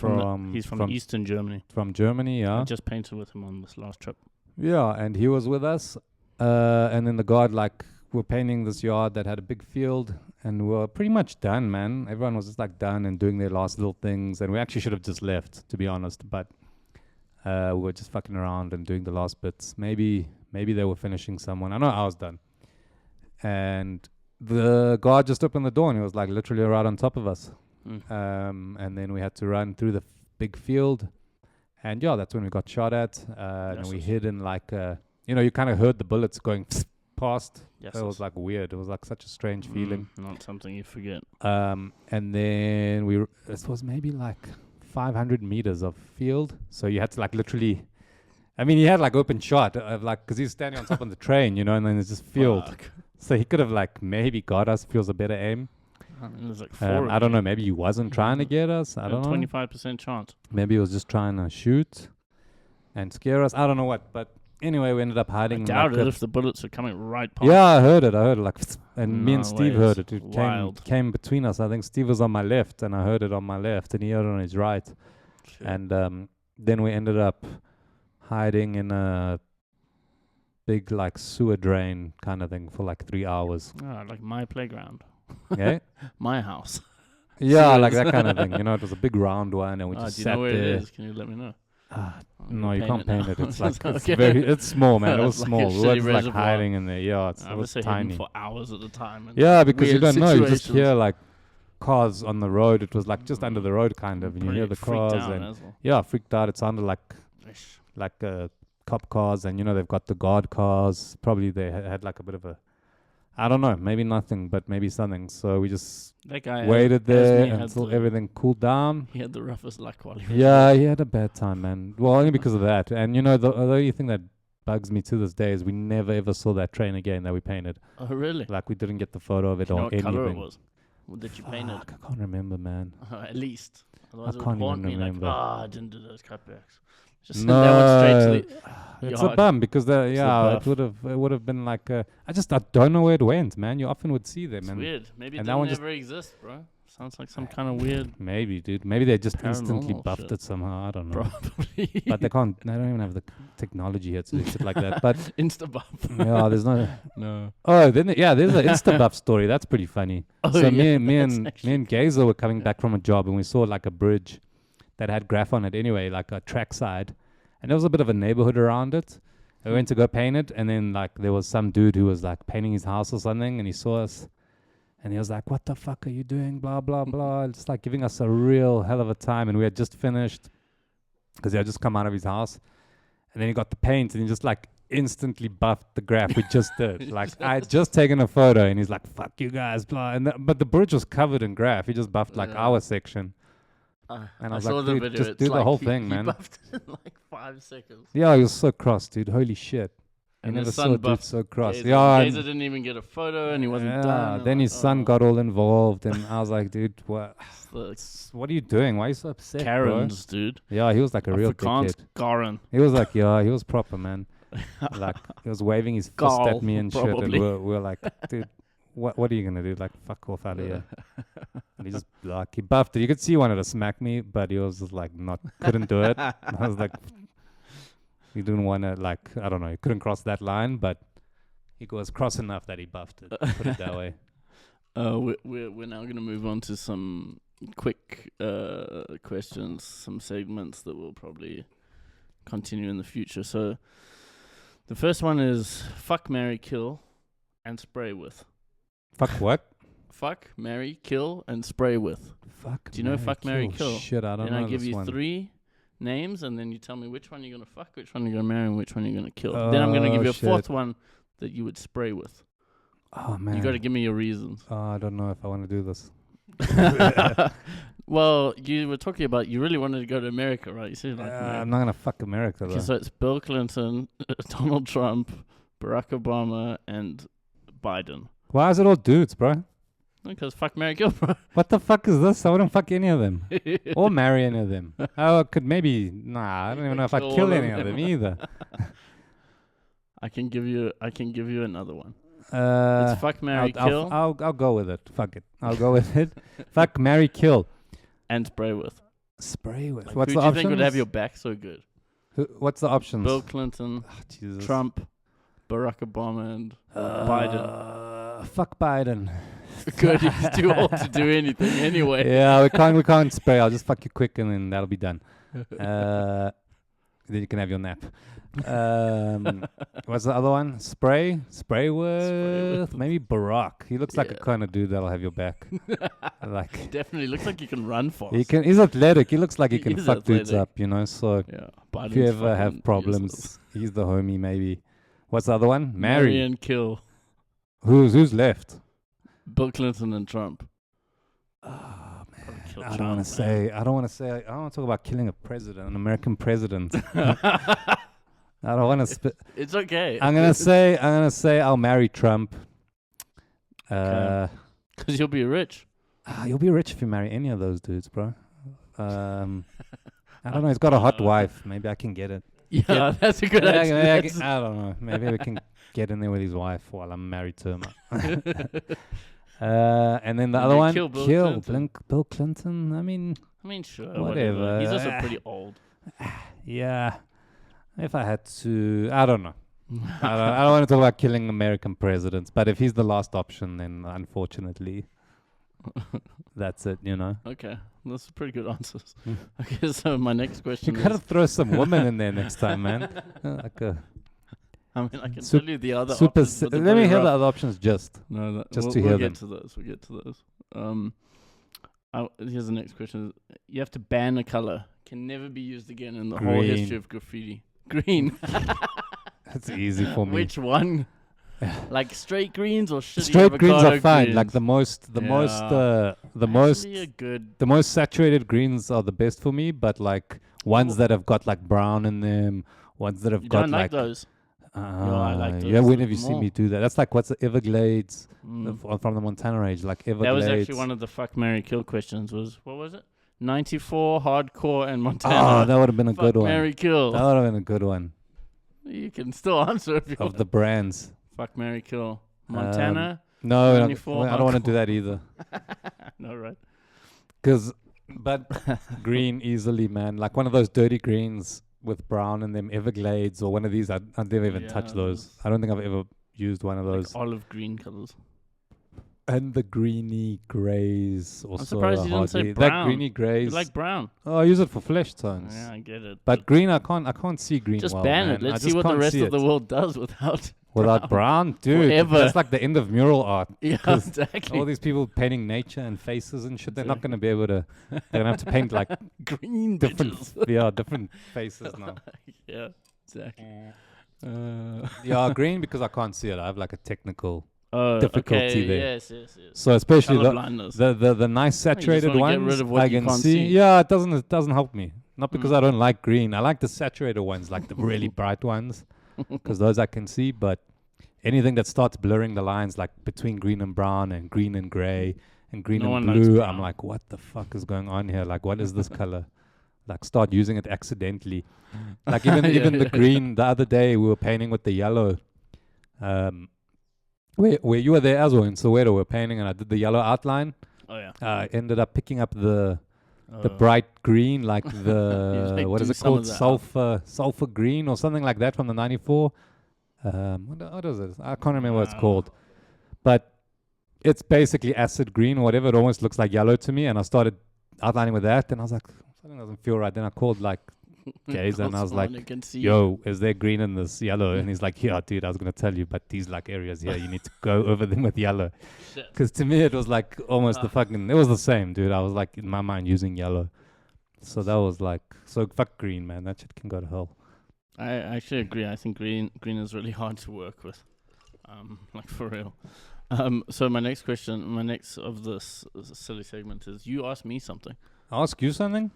he's from Eastern Germany. from Germany. I Yeah, just painted with him on this last trip. yeah, and he was with us. And then the guard, like, we're painting this yard that had a big field, and we're pretty much done, man. Everyone was just like done and doing their last little things, and we actually should have just left, to be honest. But we were just fucking around and doing the last bits. Maybe they were finishing someone. I know I was done, and the guard just opened the door, and he was like literally right on top of us. And then we had to run through the big field, and yeah, that's when we got shot at. And we hid in like you kind of heard the bullets going past. Yes, It was like weird. It was like such a strange feeling. Not something you forget. And then this was maybe like 500 meters of field, so you had to like literally. I mean, he had like open shot of like because he's standing on top of the train, and then there's just field. Fuck. So he could have like maybe got us if he was a better aim. I mean, there's like 4 I don't know. Maybe he wasn't trying to get us. I don't know. 25% chance. Maybe he was just trying to shoot and scare us. I don't know what. But anyway, we ended up I hiding. in, doubt like, it a- if the bullets are coming right past. Yeah, I heard it. Like, and me and No Steve way, heard it's it. It wild. came between us. I think Steve was on my left, and I heard it on my left, and he heard it on his right. Shit. And then we ended up hiding in a big like sewer drain kind of thing for like 3 hours. Like my playground. Okay. My house. Yeah, like Sewers. that kind of thing. It was a big round one, and we just Do you sat know where there. it is? Can you let me know? No, you can't paint it. It's like Okay. it's small, man. It was It's like small. a We were shitty just like reservoir. hiding in there. Yeah, it I was was hidden tiny. for hours at a time. in Yeah, because you weird don't know. You just situations. hear like cars on the road. It was like just under the road, kind of, and you hear the Freaked cars out and as well. yeah, freaked out. It sounded like Ish. cop cars, and they've got the guard cars. Probably they had like a bit of a, I don't know, maybe nothing, but maybe something. So we just That guy waited there Asmi had until the- everything cooled down. He had the roughest luck while he was Yeah, he had a bad time, man. Well, only because of that. And the only thing that bugs me to this day is we never ever saw that train again that we painted. Oh, really? Like we didn't get the photo of it You know or what anything. color it was? What did you paint it? Fuck, I can't remember, man. At least. Otherwise, it can't would even haunt me remember. like, I didn't do those cutbacks. Just send No, that one straight to the it's a yard. bum because it buff. would have been like I don't know where it went, man. You often would see them, It's and weird. Maybe it and that didn't one just- ever exist, bro. Sounds like some kind of weird. Maybe, dude. Maybe they just instantly Paranormal buffed shit. it somehow. I don't know. Probably. But they can't. They don't even have the technology here to do shit like that. But Insta buff. yeah, there's no. No. Oh, then there's an Insta buff story. That's pretty funny. Oh, So yeah, me that's and actually Gazer were coming back from a job, and we saw like a bridge that had graph on it anyway, like a trackside, and there was a bit of a neighborhood around it. We went to go paint it, and then like there was some dude who was like painting his house or something, and he saw us, and he was like, "What the fuck are you doing?" Blah blah blah. Just like giving us a real hell of a time, and we had just finished because he had just come out of his house, and then he got the paint, and he just like instantly buffed the graph we just did. Like I had just taken a photo, and he's like, "Fuck you guys," blah. And but the bridge was covered in graph. He just buffed like our section. And I was saw like, the dude, video. just It's do the like whole he thing, man. buffed it in like 5 seconds. Yeah, he was so cross, dude. Holy shit. I And never his saw son a dude buffed so cross. Gazer. Yeah, Gazer didn't even get a photo, and he wasn't yeah. done. and Then like, his son got all involved, and I was like, dude, what? the What are you doing? Why are you so upset, Karens, dude. bro? Yeah, he was like a real Afrikaans dickhead. Karen. He was like, yeah, he was proper, man. Like, he was waving his fist Gal, at me and shit, and probably. we're like, dude, what are you gonna do? Like, fuck off out of here. And he just like he buffed it. You could see he wanted to smack me, but he was just like couldn't do it. I was like, he didn't want to, like, I don't know, he couldn't cross that line, but he was cross enough that he buffed it. Put it that way. We're now going to move on to some quick questions, some segments that will probably continue in the future. So the first one is fuck, marry, kill, and spray with. Fuck what? Fuck, marry, kill, and spray with. Fuck. Do you know fuck, marry, kill? Shit, I don't know. And I give this you one. 3 names, and then you tell me which one you're going to fuck, which one you're going to marry, and which one you're going to kill. Then I'm going to give you a 4th one that you would spray with. Oh, man. You got to give me your reasons. Oh, I don't know if I want to do this. Well, you were talking about you really wanted to go to America, right? You said like I'm not gonna fuck America though. okay, so it's Bill Clinton, Donald Trump, Barack Obama, and Biden. Why is it all dudes, bro? Because fuck, marry, kill, bro. What the fuck is this? I wouldn't fuck any of them. Or marry any of them. I could maybe... Nah, I don't even know if I'd Kill kill all any of of them them. either. I can give you another one. Uh, It's fuck, marry, I'll, kill, I'll go with it. Fuck it. I'll go with it. Fuck, marry, kill. and spray with. Spray with. Like, What's who the do you options? think would have your back so good? What's the options? Bill Clinton, Oh, Jesus. Trump, Barack Obama, and Biden. Fuck Biden. Good, he's too old to do anything anyway. Yeah, we can't spray. I'll just fuck you quick and then that'll be done. Then you can have your nap. What's the other one? Spray with maybe Barack. He looks like a Yeah. kind of dude that'll have your back. Like Definitely looks like you can run fast. he's athletic. He looks like he He can is fuck dudes athletic. up, you know. So Yeah. if you ever have problems, he's the homie. Maybe. What's the other one? Marry Marry. and kill Who's left? Bill Clinton and Trump. Oh man, Probably kill I don't Trump, want man. to say. I don't want to talk about killing a president, an American president. I don't want to. It's okay. I'm gonna say I'll marry Trump. Because you'll be rich. You'll be rich if you marry any of those dudes, bro. I don't know. He's got a hot wife. Maybe I can get it. Yeah, that's a good Maybe I answer. can- I don't know. Maybe we can get in there with his wife while I'm married to him. And then the You other one, kill Bill Clinton. Bill Clinton. I mean, I mean, sure, Whatever. whatever. He's also pretty old. yeah. If I had to, I don't know. I don't want to talk about killing American presidents, but if he's the last option, then unfortunately, that's it, you know. Okay, those are pretty good answers. Mm. Okay, so my next You question gotta is, throw some woman in there next time, man. Like a I mean, I can Sup- tell you the other super. options. but they're Let me very hear the rough. other options just. No, just we'll, to we'll hear get them. to those. We'll get to those. Here's the next question. You have to ban a color. Can never be used again in the whole Green. history of graffiti. Green. That's easy for me. Which one? Like straight greens or shitty Straight greens avocado are fine. greens? Like the most, Actually a good. the most saturated greens are the best for me. But like ones that have got like brown in them, ones that have You got don't like those. I like yeah, those when have you seen more. me do that? That's like what's the Everglades Mm. from the Montana range, like Everglades. That was actually one of the fuck, marry, kill questions. What was it? 94 hardcore and Montana. Oh, that would have been a fuck, good one. marry, kill. That would have been a good one You can still answer if you of want. the brands. Fuck, marry, kill. Montana. No, 94 I don't want to do hardcore. that either. No, right. But green easily, man. Like one of those dirty greens with brown and them Everglades or one of these. I'd never even touch those. I don't think I've ever used one of those. Like olive green colors. And the greeny greys also. I'm surprised you didn't say brown. That greeny greys. You like brown. Oh, I use it for flesh tones. Yeah, I get it. But green, I can't see green. Just well, ban man. it. Let's see what the rest of the world does without brown, dude. Forever. That's like the end of mural art. Yeah, exactly. All these people painting nature and faces and shit, they're not going to be able to. They're going to have to paint like green different, bitches. different faces now. Yeah, exactly. Yeah, green because I can't see it. I have like a technical difficulty there. Yes. So especially Colorblindness. the nice saturated ones, get rid of what I you can can't see. see. Yeah, it doesn't help me. Not because I don't like green. I like the saturated ones, like the really bright ones, because those I can see. But anything that starts blurring the lines, like between green and brown and green and gray and green and blue, I'm like, what the fuck is going on here? Like, what is this color? Like, start using it accidentally. Like even the green. The other day we were painting with the yellow. Where you were there as well in Soweto, we were painting, and I did the yellow outline. Oh yeah. I ended up picking up the bright green, like the what is it called, sulfur green or something like that from the 94. What is it? I can't remember what it's called, but it's basically acid green or whatever. It almost looks like yellow to me, and I started outlining with that, and I was like, something doesn't feel right. Then I called like Gaze, and I was like, yo, is there green in this yellow? And he's like, yeah, dude, I was going to tell you, but these like areas here, you need to go over them with yellow. Because to me, it was like almost it was the same, dude. I was like, in my mind, using yellow. So that was like, so fuck green, man. That shit can go to hell. I actually agree. I think green is really hard to work with. Like for real. So my next of this silly segment is you ask me something. I'll ask you something?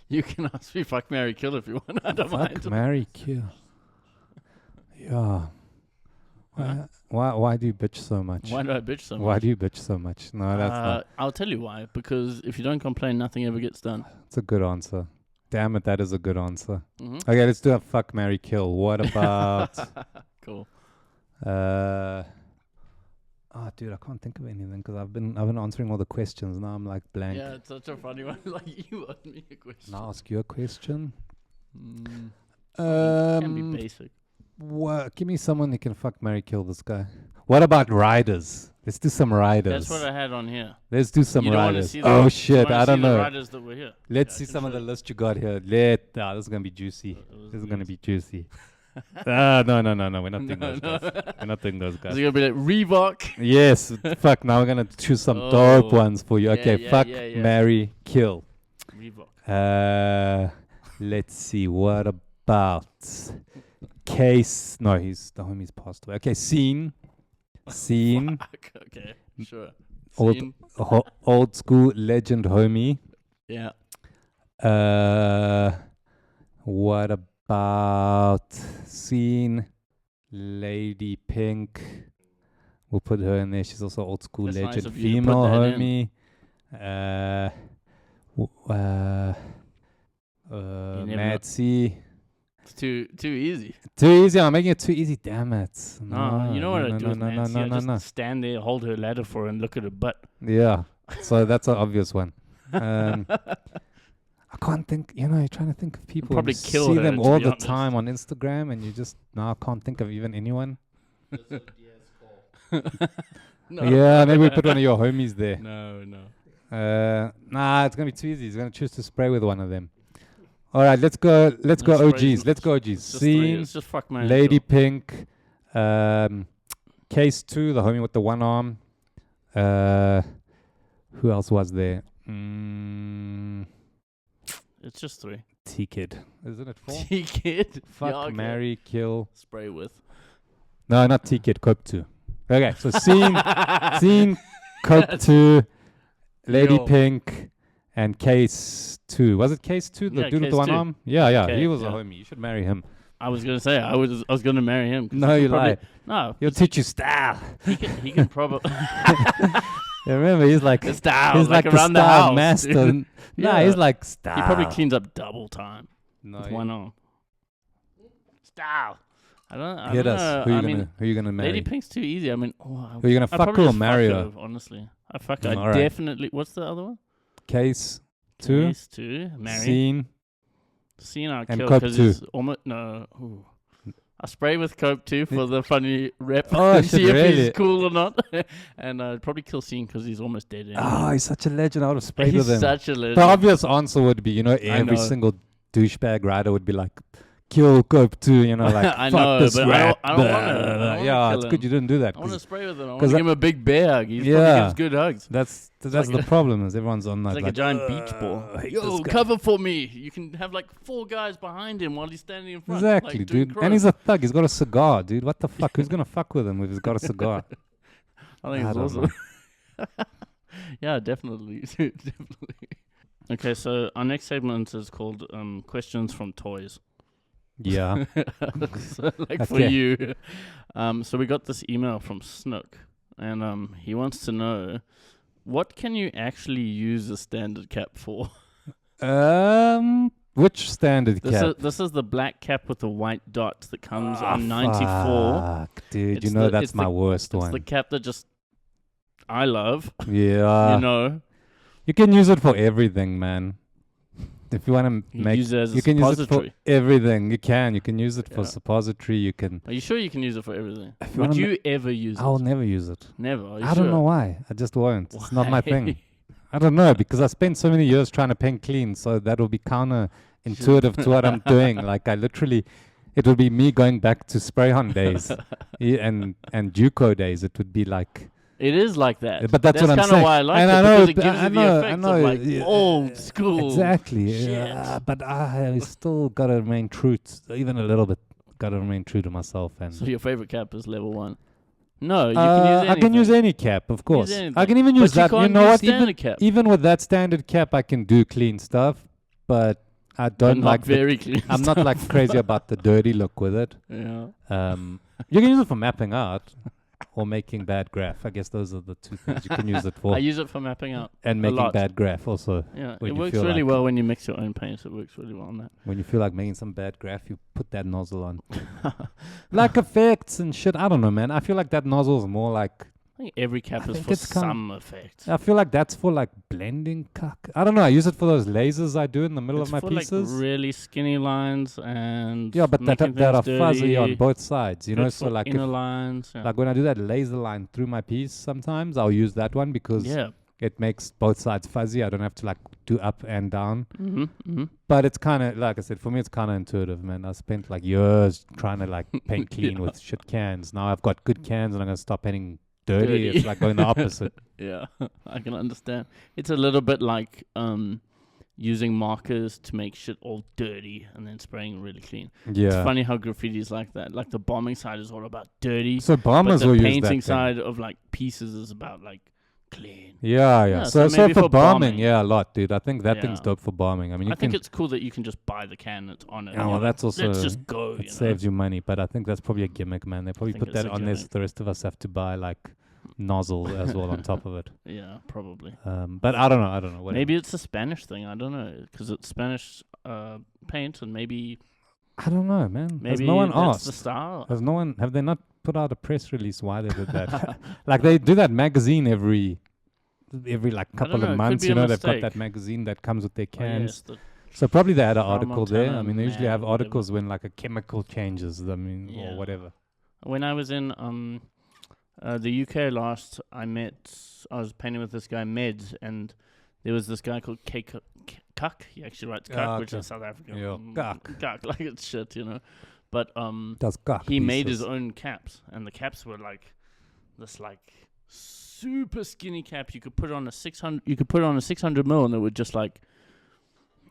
You can ask me fuck, marry, kill if you want. I don't mind. Fuck, marry, kill. Yeah. Why do you bitch so much? Why do I bitch so much? Why do you bitch so much? No, that's not. I'll tell you why. Because if you don't complain, nothing ever gets done. It's a good answer. Damn it, that is a good answer. Mm-hmm. Okay, let's do a fuck, marry, kill. What about... Cool. Dude, I can't think of anything because I've been answering all the questions. Now I'm like blank. Yeah, it's such a funny one. Like you asked me a question. I'll ask you a question. Can be basic. Give me someone who can fuck, marry, kill this guy. What about riders? Let's do some riders. That's what I had on here. Let's do some riders. See oh shit, I don't know. Riders that were here. Let's see some of the list you got here. This is gonna be juicy. This is gonna be juicy. No. We're not doing those guys. We're not doing those guys. Is it gonna be like Reebok? Yes. Fuck. Now we're gonna choose some dope ones for you. Okay. Fuck, marry, kill. Reebok. Let's see. What about Case? No, the homie's passed away. Okay. Scene. Okay. Sure. Old school legend homie. Yeah. What about Scene? Lady Pink. We'll put her in there. She's also old school That's legend. Nice female homie. Mad C. It's too easy. Too easy. I'm making it too easy. Damn it. No, you know what I do with Nancy? I just stand there, hold her ladder for her, and look at her butt. Yeah. So that's an obvious one. I can't think, you're trying to think of people. Probably kill see her, them all the honest. time on Instagram, and you just, I can't think of even anyone. No. Yeah, maybe we put one of your homies there. No. It's going to be too easy. He's going to choose to spray with one of them. All right, let's go OGs. Let's go OGs. Scene, it's just fuck, man. Lady Pink, Case 2, the homie with the one arm. Who else was there? It's just 3. T-Kid. Isn't it 4? T-Kid? Fuck, marry, kill. Spray with. No, not T-Kid, Cope 2. Okay, so Scene, Cope 2, Lady Pink, and Case 2. Was it Case 2, the dude with the one arm? Yeah, okay, he was a homie. You should marry him. I was gonna say I was gonna marry him. No, you lie. No, he'll teach you style. He can probably. Yeah, remember, he's like style. He's like around the the style house. master. Yeah. He's like style. He probably cleans up double time. No, with one arm. Style. I don't Hit know. us. Who are you gonna marry? Lady Pink's too easy. I mean, who are you gonna fuck her or marry her? Honestly, I fuck her. All I right. definitely. What's the other one? Case 2. Case 2. Mary. Scene. Scene I And kill Cope because 2. it's almost no. Ooh. I spray with Cope 2 for the funny rep. Oh, see shit, if really? he's cool or not. And I'd probably kill Scene because he's almost dead. Anyway. Oh, he's such a legend. I would have sprayed He's with him. such a legend. The obvious answer would be, every know. single douchebag rider would be like, kill Cope 2, like, I fuck know, this but rat. I don't wanna Yeah, kill it's good him. you didn't do that. I want to spray with him. I want 'cause to give him a big bear hug. He Yeah. probably gives good hugs. That's like the problem is everyone's on that. It's like a giant beach ball. hate Yo, this guy." cover for me. You can have like 4 guys behind him while he's standing in front. Exactly, like, doing dude. crows. And he's a thug. He's got a cigar, dude. What the fuck? Who's gonna fuck with him if he's got a cigar? I think it's don't awesome. Yeah, definitely. Definitely. Okay, so our next segment is called Questions from Toys. Yeah. So, for Okay. you. So we got this email from Snook, and he wants to know, what can you actually use a standard cap for? Which standard cap? This is the black cap with the white dot that comes Ah, on 94. Fuck, dude. It's That's it's my worst It's one. the cap that just I love. Yeah. You can use it for everything, man. If you want to You make, use it as a you can use it for suppository. everything. You can. You can use it for Yeah. suppository. You can. Are you sure you can use it for everything? If you Would wanna you ever use I'll it? never use it. Never. Are you I don't sure? know why. I just won't. It's not my Why? thing. I don't know, because I spent so many years trying to paint clean, so that will be counterintuitive to what I'm doing. Like, it would be me going back to spray on days and Juco days. It would be like, It is like that. But that's what I'm kind of saying. why I like And it, I know, because it but gives I you know, the I effect know, of like yeah, old school. exactly. shit. But I still got to remain true, even a little bit, got to remain true to myself. And So your favorite cap is level 1? No, you can use anything. I can use any cap, of course. anything. I can even use But you that. You can't know use what? standard cap. Even with that standard cap, I can do clean stuff, but I But don't not like very clean. I'm not like crazy about the dirty look with it. Yeah. You can use it for mapping out or making bad graph. I guess those are the two things you can use it for. I use it for mapping out. And a making lot. bad graph also. Yeah, when it you works feel really like- well when you mix your own paint. It works really well on that. When you feel like making some bad graph, you put that nozzle on. Like effects and shit. I don't know, man. I feel like that nozzle is more like, I think every cap I is think for it's kinda- some effect. I feel like that's for like blending cuck. I don't know. I use it for those lasers I do in the middle It's of my for pieces. like really skinny lines and Yeah, but that making are things fuzzy on dirty. both sides, you know. Good So for like, inner if, lines. Yeah. like when I do that laser line through my piece, sometimes I'll use that one because yeah. it makes both sides fuzzy. I don't have to like do up and down. Mm-hmm, mm-hmm. But it's kind of, like I said, for me, it's kind of intuitive, man. I spent like years trying to like paint clean with shit cans. Now I've got good cans and I'm going to stop painting dirty. It's like going the opposite. Yeah, I can understand. It's a little bit like using markers to make shit all dirty and then spraying really clean. Yeah. It's funny how graffiti is like that. Like the bombing side is all about dirty, So but bombers the will use that painting thing. side of like pieces is about like clean. Yeah. Yeah, So so maybe for for bombing, bombing. yeah, a lot, dude. I think that thing's Yeah. dope for bombing. I mean, you I can. think it's cool that you can just buy the can that's on it. Yeah, and well, you're that's like, also- let's just go. It you know? saves you money, but I think that's probably a gimmick, man. They probably think put it's that a on there so gimmick. the rest of us have to buy like nozzle as well on top of it. Yeah, probably. But I don't know. Whatever. Maybe it's a Spanish thing. I don't know, because it's Spanish paint, and maybe I don't know, man. Has maybe no one that's the asked? style. Has no one? Have they not put out a press release why they did that? Like they do that magazine every like couple know, it of could months. be You a know, they've got mistake. that magazine that comes with their Oh, cans. yes, So probably they had an From article there. Montana I mean, they usually have Man, whatever. articles when like a chemical changes. I mean, Yeah. or whatever. When I was in the UK last, I was painting with this guy Meds, and there was this guy called Cuck. He actually writes Cuck, Ah, which okay. is South African. Yeah, Cuck. Cuck, like it's shit, you know. But Does cock he made his pieces. own caps, and the caps were like this like super skinny cap. You could put on a 600. You could put on a 600 mil, and it would just like.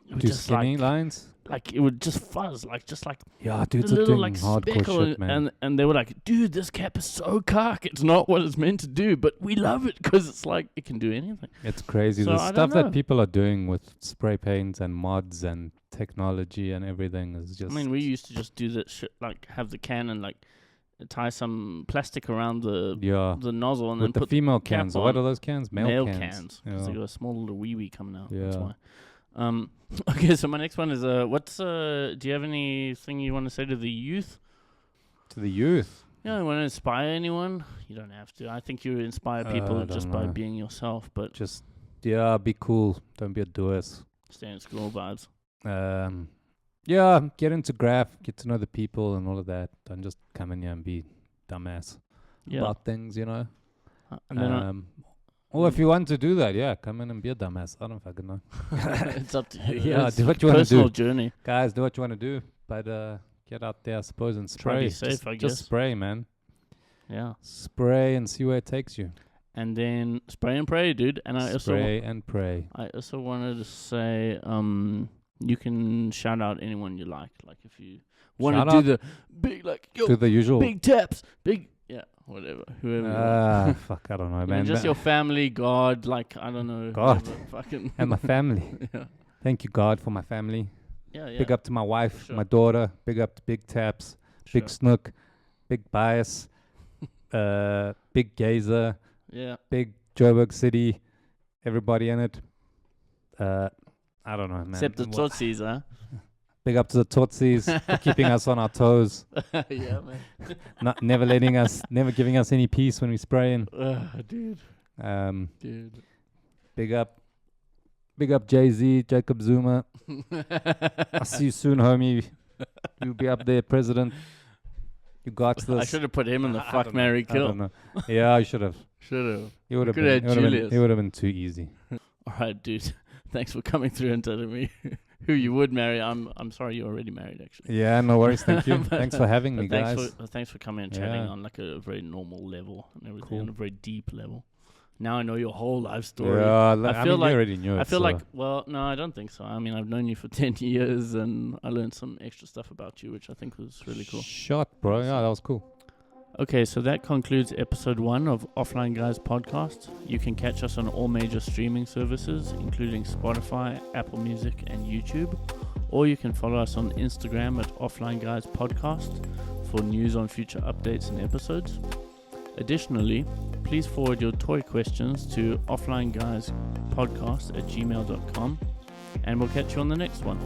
It would Do just skinny like, lines? like it would just fuzz, like just like Yeah, dude, a it's a little thing. like Hardcore speckle, shit, man. and they were like, dude, this cap is so cock. It's not what it's meant to do, but we love it because it's like it can do anything. It's crazy. So The I stuff don't know. that people are doing with spray paints and mods and technology and everything is just. I mean, we used to just do that shit, like have the can and like tie some plastic around the yeah. nozzle and then With the put female cap cans. What on. are those cans? Male cans. because they Yeah. got a small little wee wee coming out. That's Yeah. why. Okay, so my next one is do you have anything you want to say to the youth? To the youth. Yeah, you want to inspire anyone? You don't have to. I think you inspire people I just don't by know. being yourself. But Just yeah, be cool. Don't be a doers. Stay in school vibes. Yeah, get into graph, get to know the people and all of that. Don't just come in here and be dumbass about things, you know. And then or if you want to do that, yeah, come in and be a dumbass. I don't fucking know. it's up to you. Yeah, It's do what you want to do. personal journey. Guys, do what you want to do. But get out there, I suppose, and spray. Try to be safe, I guess. Just spray, man. Yeah. Spray and see where it takes you. And then spray and pray, dude. And spray and pray. I also wanted to say, you can shout out anyone you like. Like if you want to do the big, like, yo, do the usual big taps, big, whatever, whoever. Fuck, I don't know, man. Just your family, God, like, I don't know. God. Fucking And my family. Yeah. Thank you, God, for my family. Yeah. Big up to my wife, Sure. my daughter. Big up to Big Taps, Big Snook, Big Bias, Big Gazer, Big Joburg City, everybody in it. I don't know, man. Except the Tootsies, huh? Big up to the Tootsies for keeping us on our toes. Yeah, man. Never giving us any peace when we spraying. Dude. Dude. Big up Jay-Z, Jacob Zuma. I'll see you soon, homie. You'll be up there, president. You got this. I should have put him in the fuck, marry, kill. I don't know. Yeah, I should have. Should have. It would have been too easy. All right, dude. Thanks for coming through and telling me who you would marry. I'm sorry you're already married, actually. Yeah, no worries. Thank you. Thanks for having me, guys. Thanks for coming and chatting on like a very normal level and everything, on a very deep level. Now I know your whole life story. Yeah, I feel like you already knew it. I feel like, well, no, I don't think so. I mean, I've known you for 10 years and I learned some extra stuff about you, which I think was really cool. Shot, bro. Yeah, that was cool. Okay, so that concludes episode 1 of Offline Guys Podcast. You can catch us on all major streaming services, including Spotify, Apple Music, and YouTube. Or you can follow us on Instagram at Offline Guys Podcast for news on future updates and episodes. Additionally, please forward your toy questions to offlineguyspodcast@gmail.com, and we'll catch you on the next one.